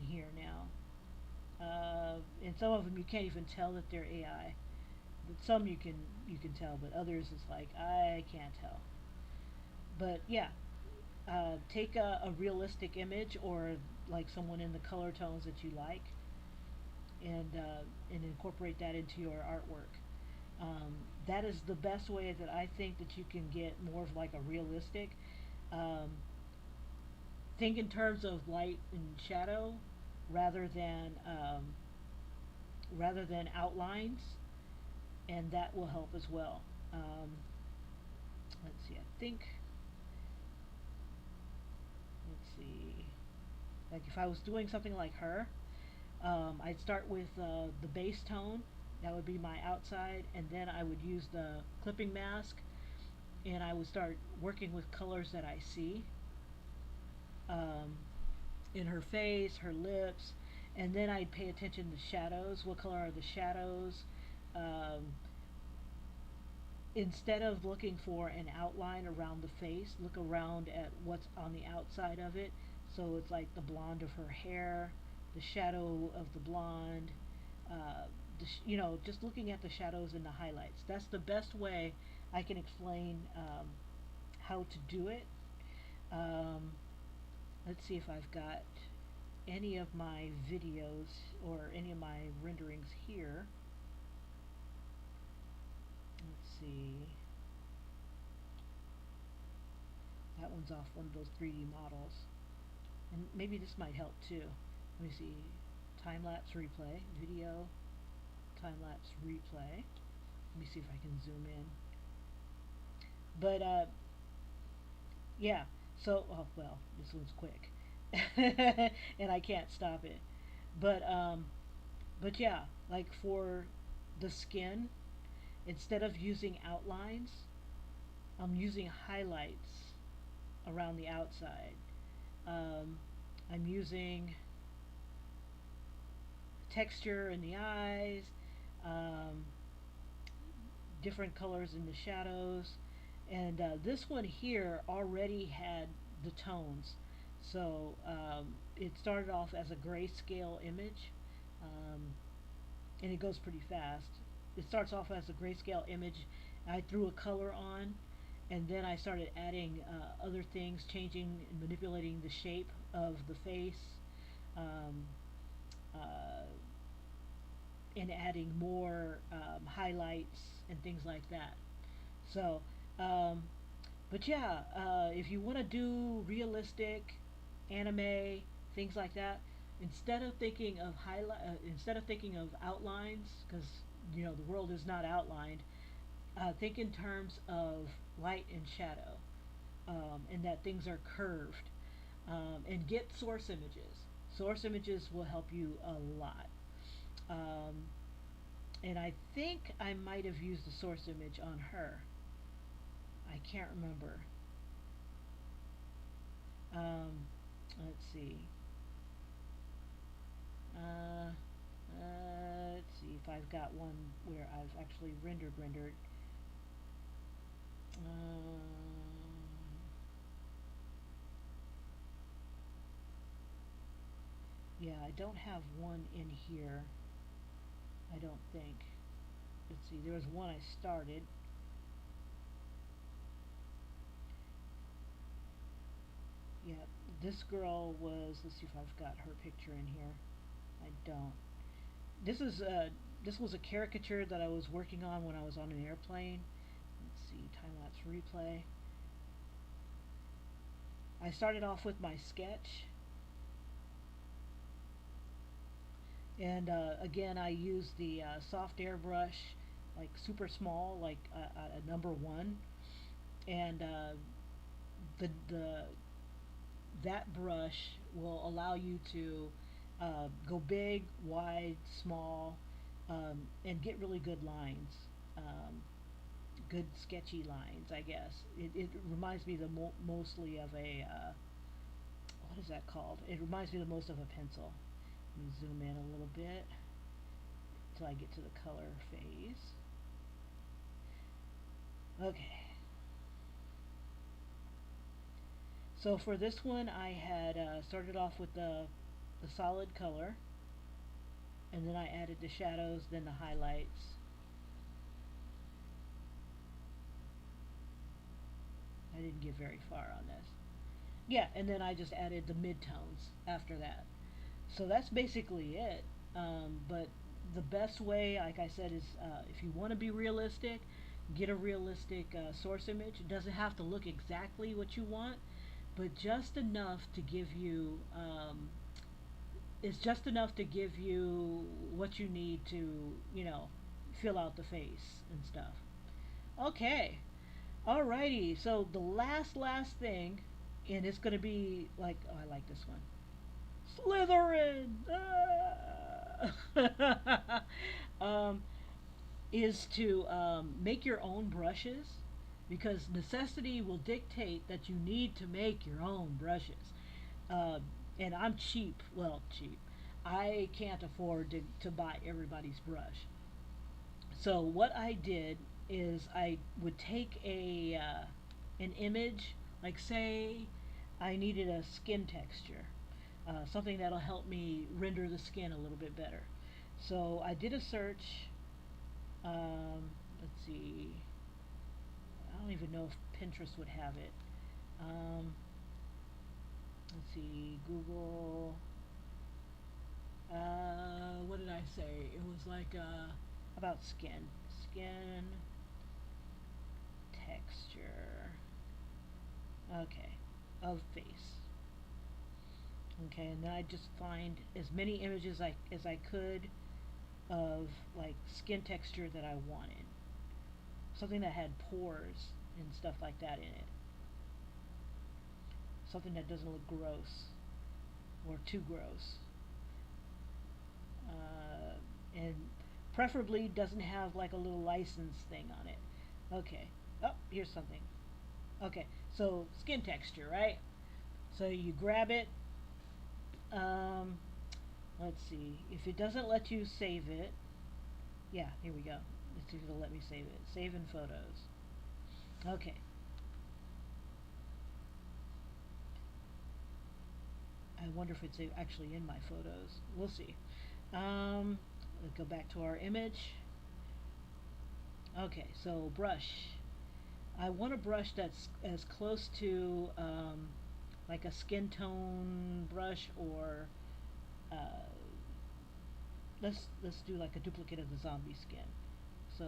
here now. And some of them you can't even tell that they're AI. But some you can tell, but others it's like I can't tell. But yeah, take a realistic image or like someone in the color tones that you like, and incorporate that into your artwork. That is the best way that I think that you can get more of like a realistic. Um, think in terms of light and shadow rather than outlines, and that will help as well. Um, let's see. I think let's see. Like if I was doing something like her, I'd start with the base tone. That would be my outside, and then I would use the clipping mask, and I would start working with colors that I see um, in her face, her lips, and then I'd pay attention to shadows. What color are the shadows? Um, Instead of looking for an outline around the face, look around at what's on the outside of it. So it's like the blonde of her hair, the shadow of the blonde, uh, just looking at the shadows and the highlights. That's the best way I can explain how to do it. Um, let's see if I've got any of my videos or any of my renderings here. see. That one's off one of those 3D models. And maybe this might help too. Let me see. Time lapse replay. Video. Time lapse replay. Let me see if I can zoom in. But yeah. So oh well, this one's quick, and I can't stop it. But yeah, like for the skin, instead of using outlines, I'm using highlights around the outside. Um, I'm using texture in the eyes, um, different colors in the shadows, and this one here already had the tones. So it started off as a grayscale image, um, and it goes pretty fast. It starts off as a grayscale image. I threw a color on, and then I started adding other things, changing and manipulating the shape of the face, um, uh, and adding more highlights and things like that. So, um, but yeah, if you want to do realistic anime, things like that, instead of thinking of outlines, because the world is not outlined, think in terms of light and shadow, and that things are curved, and get source images. Source images will help you a lot. Um, and I think I might have used the source image on her. I can't remember. Um, let's see. Uh, let's see if I've got one where I've actually rendered. Yeah, I don't have one in here. I don't think. Let's see. There was one I started. Yeah, this girl was. Let's see if I've got her picture in here. I don't. This is this was a caricature that I was working on when I was on an airplane. Let's see, time lapse replay. I started off with my sketch, and again I used the soft airbrush, like super small, like a number one, and the that brush will allow you to go big, wide, small, and get really good lines. Good sketchy lines, I guess. It reminds me mostly of a what is that called? It reminds me the most of a pencil. Let me zoom in a little bit until I get to the color phase. Okay. So for this one, I had started off with the solid color, and then I added the shadows, then the highlights. I didn't get very far on this. Yeah, and then I just added the midtones after that. So that's basically it. But the best way, like I said, is if you want to be realistic, get a realistic source image. It doesn't have to look exactly what you want, but just enough to give you it's just enough to give you what you need to, fill out the face and stuff. Okay. Alrighty. So the last thing, and it's gonna be like, oh, I like this one. Slytherin. Ah! um, is to make your own brushes, because necessity will dictate that you need to make your own brushes. Uh, and I'm cheap. Well, cheap. I can't afford to buy everybody's brush. So what I did is I would take an image, like say I needed a skin texture, something that'll help me render the skin a little bit better. So I did a search. Let's see. I don't even know if Pinterest would have it. Um, let's see. Google. What did I say? It was like about skin. Skin texture. Okay, of face. Okay, and then I just find as many images as I could of like skin texture that I wanted. Something that had pores and stuff like that in it. Something that doesn't look gross or too gross. And preferably doesn't have like a little license thing on it. Okay. Oh, here's something. Okay, so skin texture, right? So you grab it. Um, let's see. If it doesn't let you save it, yeah, here we go. Let's see if it'll let me save it. Save in photos. Okay. I wonder if it's actually in my photos. We'll see. Let's go back to our image. Okay, so brush. I want a brush that's as close to like a skin tone brush, or uh, let's do like a duplicate of the zombie skin. So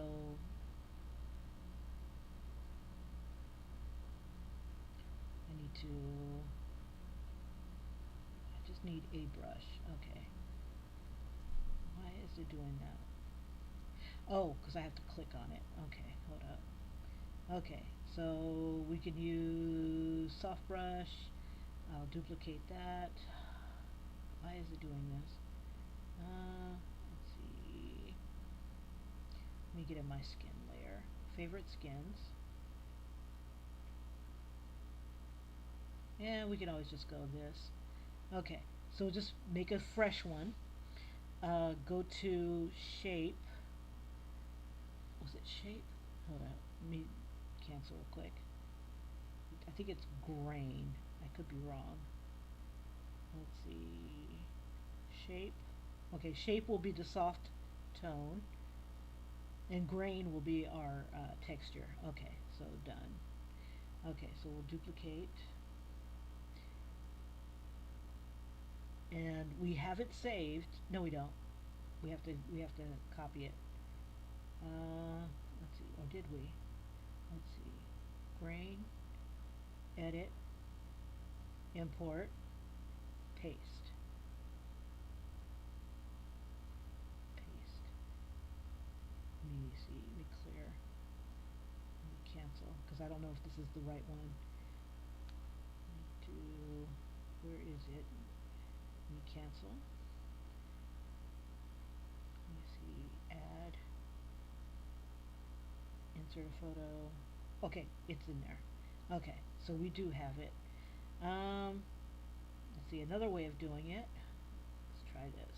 I need to. I just need a brush. Okay. Why is it doing that? Oh, because I have to click on it. Okay, hold up. Okay, so we can use soft brush. I'll duplicate that. Why is it doing this? Let's see. Let me get in my skin layer. Favorite skins. Yeah, we can always just go this. Okay, so just make a fresh one. Go to shape. Was it shape? Hold on. Let me cancel real quick. I think it's grain. I could be wrong. Let's see. Shape. Okay, shape will be the soft tone, and grain will be our texture. Okay, so done. Okay, so we'll duplicate, and we have it saved. No, we don't. We have to copy it. Let's see. Or did we? Let's see. Grain. Edit. Import. Paste. Paste. Let me see. Let me clear. Let me cancel, because I don't know if this is the right one. Where is it? Let me cancel. Let me see. Add. Insert a photo. Okay, it's in there. Okay, so we do have it. Let's see, another way of doing it. Let's try this.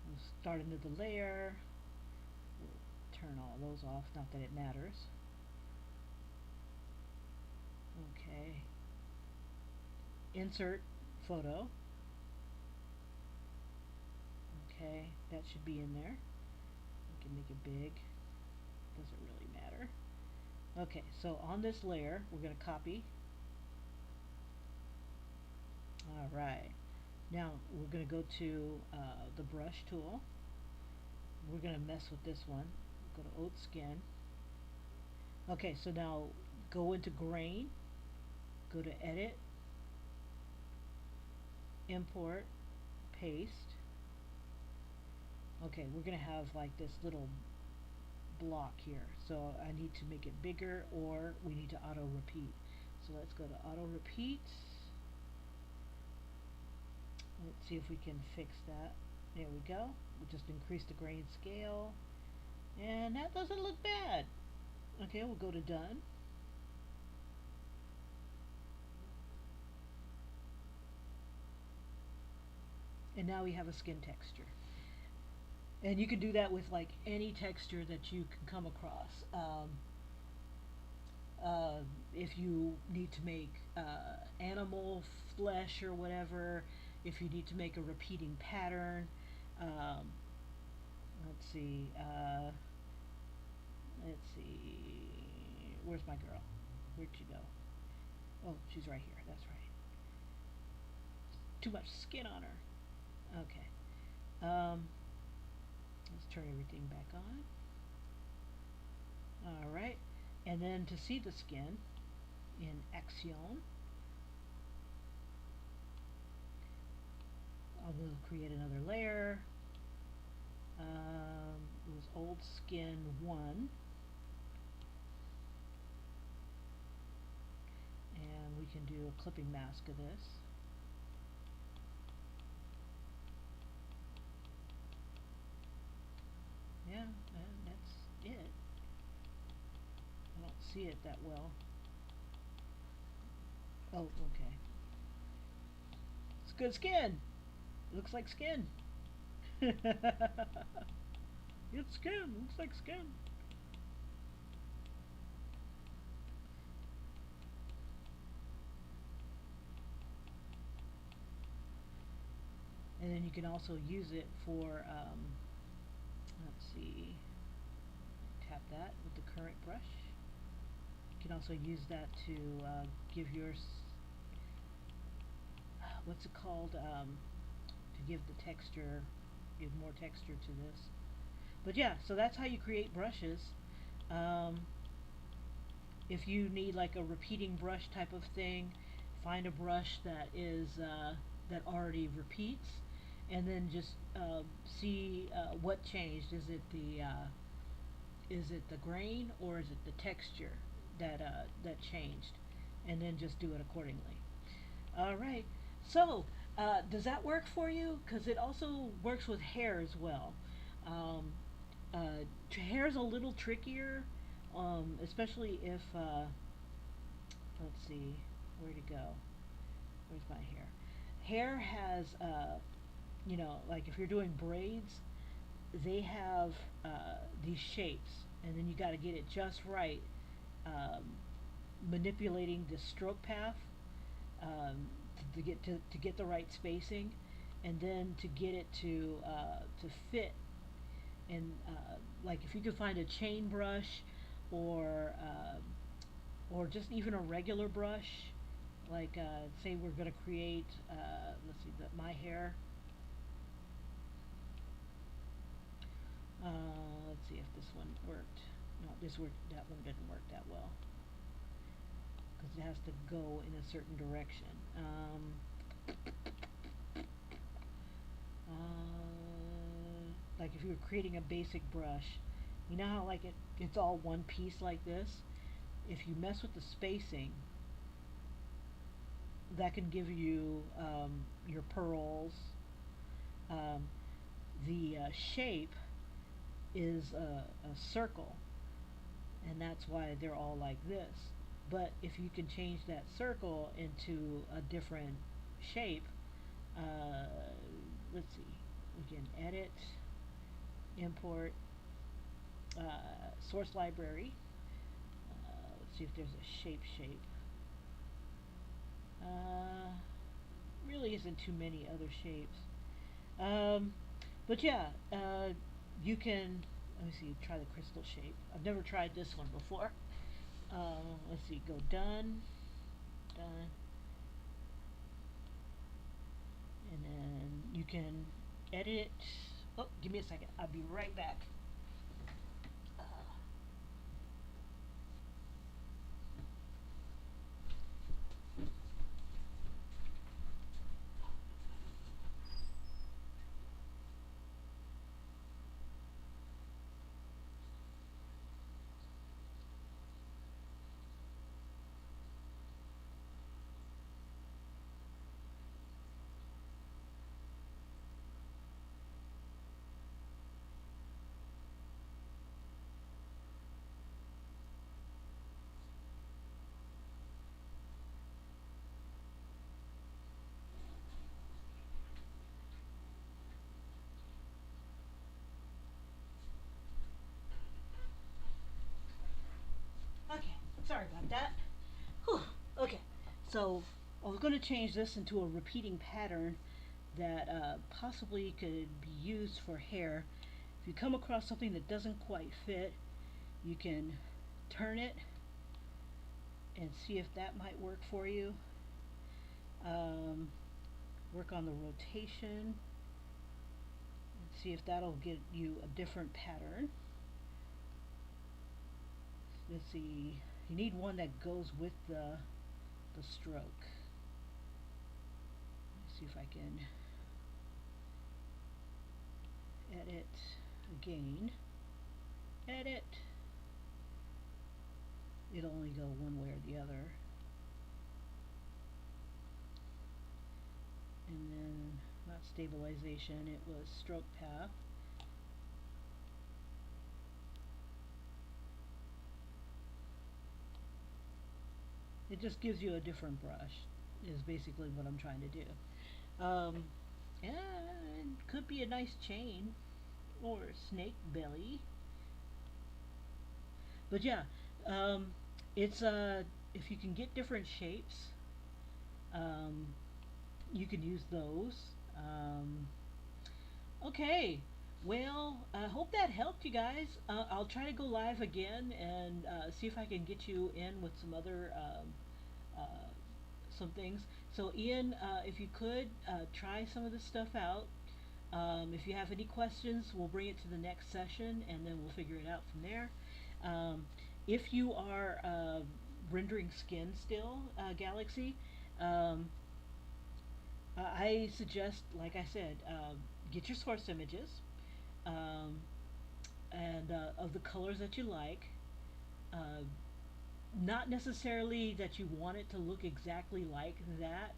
We'll start into the layer. We'll turn all those off, not that it matters. Okay. Insert photo. Okay, that should be in there. We can make it big. Doesn't really matter. Okay, so on this layer, we're going to copy. Alright. Now, we're going to go to the brush tool. We're going to mess with this one. Go to oat skin. Okay, so now go into grain. Go to edit. Import. Paste. Okay, we're going to have like this little block here, so I need to make it bigger, or we need to auto repeat. So let's go to auto repeat. Let's see if we can fix that. There we go. We'll just increase the grain scale, and that doesn't look bad. Okay, we'll go to done. And now we have a skin texture. And you can do that with like any texture that you can come across. If you need to make animal flesh or whatever, if you need to make a repeating pattern, let's see, where's my girl? Where'd she go? Oh, she's right here, that's right. Too much skin on her. Okay. Let's turn everything back on. Alright, and then to see the skin in Action, I will create another layer. It was old skin 1, and we can do a clipping mask of this. Yeah, and that's it. I don't see it that well. Oh, okay. It's good skin. It looks like skin. It's skin. Looks like skin. And then you can also use it for, let's see, tap that with the current brush. You can also use that to give your, what's it called, to give the texture, give more texture to this. But yeah, so that's how you create brushes. Um, if you need like a repeating brush type of thing, find a brush that is that already repeats, and then just see what changed. Is it the grain or is it the texture that changed, and then just do it accordingly. All right. So, does that work for you? Because it also works with hair as well. Um, Hair is a little trickier, especially if, let's see, where to go? Where's my hair? Hair has, like if you're doing braids, they have these shapes, and then you got to get it just right, um, manipulating the stroke path, to get the right spacing, and then to get it to fit. And like if you could find a chain brush, or or just even a regular brush, like say we're going to create, let's see, my hair. Let's see if this one worked. No, this worked. That one didn't work that well because it has to go in a certain direction. Like if you were creating a basic brush, you know how like it's all one piece like this. If you mess with the spacing, that can give you your pearls. Um, the shape is a circle, and that's why they're all like this. But if you can change that circle into a different shape, uh, let's see, we can edit, import, source library. Let's see if there's a shape. Uh, Really isn't too many other shapes. Um, but yeah, you can, let me see, try the crystal shape. I've never tried this one before. Let's see, go done, done, and then you can edit. Oh, give me a second. I'll be right back. Uh, okay, sorry about that. Whew. Okay, so I was going to change this into a repeating pattern that possibly could be used for hair. If you come across something that doesn't quite fit, you can turn it and see if that might work for you. Um, Work on the rotation and see if that'll get you a different pattern. let's see, you need one that goes with the stroke. Let's see if I can edit again. Edit. It'll only go one way or the other. And then not stabilization, it was stroke path. It just gives you a different brush is basically what I'm trying to do. And could be a nice chain or snake belly. But yeah, um, it's if you can get different shapes, um, you can use those. Um, okay, well, I hope that helped you guys. I'll try to go live again and see if I can get you in with some other uh, some things. So Ian, if you could try some of this stuff out. If you have any questions, we'll bring it to the next session and then we'll figure it out from there. Um, if you are rendering skin still, Galaxy, um, I suggest, like I said, get your source images um, and of the colors that you like. Uh, Not necessarily that you want it to look exactly like that,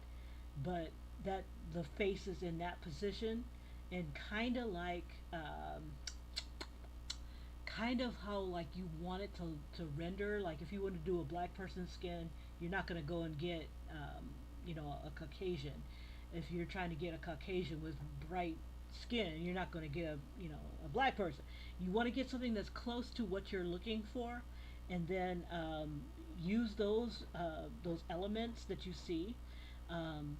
but that the face is in that position and kind of how like you want it to render. Like if you want to do a black person's skin, you're not going to go and get a Caucasian. If you're trying to get a Caucasian with bright skin, you're not going to get a black person. You want to get something that's close to what you're looking for, and then use those elements that you see. Um,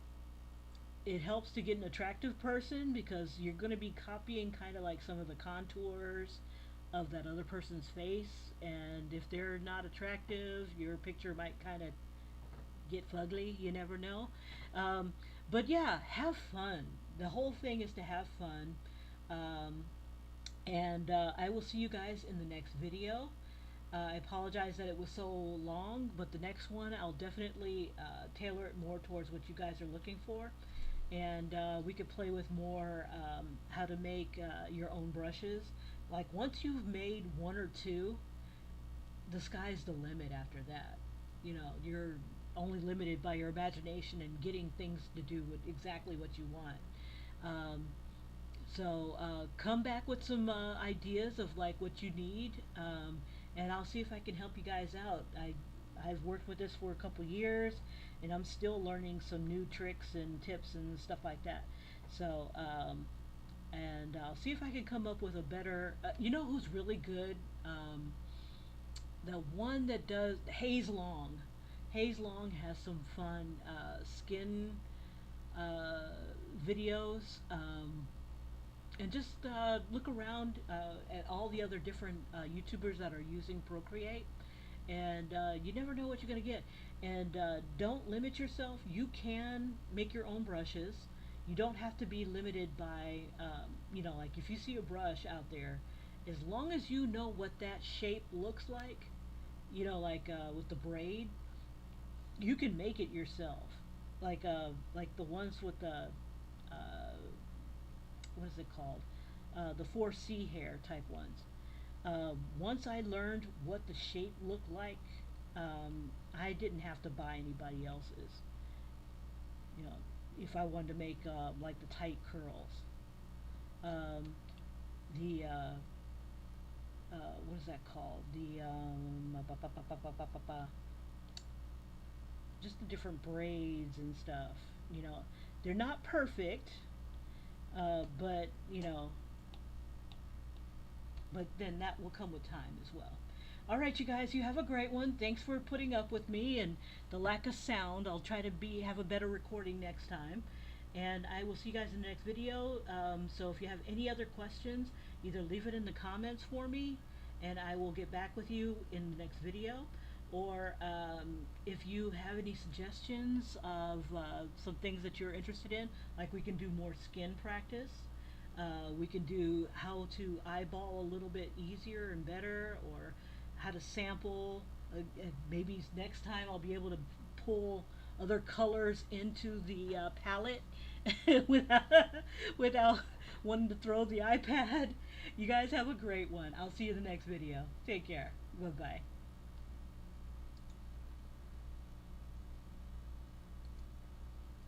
it helps to get an attractive person because you're going to be copying kind of like some of the contours of that other person's face, and if they're not attractive, your picture might kind of get fugly. You never know. Um, but yeah, have fun. The whole thing is to have fun. Um, and I will see you guys in the next video. I apologize that it was so long, but the next one I'll definitely tailor it more towards what you guys are looking for. And we could play with more how to make your own brushes. Like once you've made one or two, the sky's the limit after that. You're only limited by your imagination and getting things to do with exactly what you want. Um, so come back with some ideas of like what you need, and I'll see if I can help you guys out. I've worked with this for a couple years, and I'm still learning some new tricks and tips and stuff like that. So and I'll see if I can come up with a better. You know who's really good? The one that does Hayes Long. Hayes Long has some fun skin uh, videos. And just look around at all the other different YouTubers that are using Procreate, and you never know what you're going to get. And don't limit yourself. You can make your own brushes. You don't have to be limited by, like if you see a brush out there, as long as you know what that shape looks like, like with the braid, you can make it yourself. Like the ones with the uh, what is it called? The 4C hair type ones. Once I learned what the shape looked like, I didn't have to buy anybody else's. You know, if I wanted to make like the tight curls, um, the what is that called? Just the different braids and stuff. You know, they're not perfect, but but then that will come with time as well. All right, you guys, you have a great one. Thanks for putting up with me and the lack of sound. I'll try to have a better recording next time. And I will see you guys in the next video. So if you have any other questions, either leave it in the comments for me, and I will get back with you in the next video. Or if you have any suggestions of some things that you're interested in, like we can do more skin practice. We can do how to eyeball a little bit easier and better, or how to sample. And maybe next time I'll be able to pull other colors into the palette without without wanting to throw the iPad. You guys have a great one. I'll see you in the next video. Take care. Bye bye.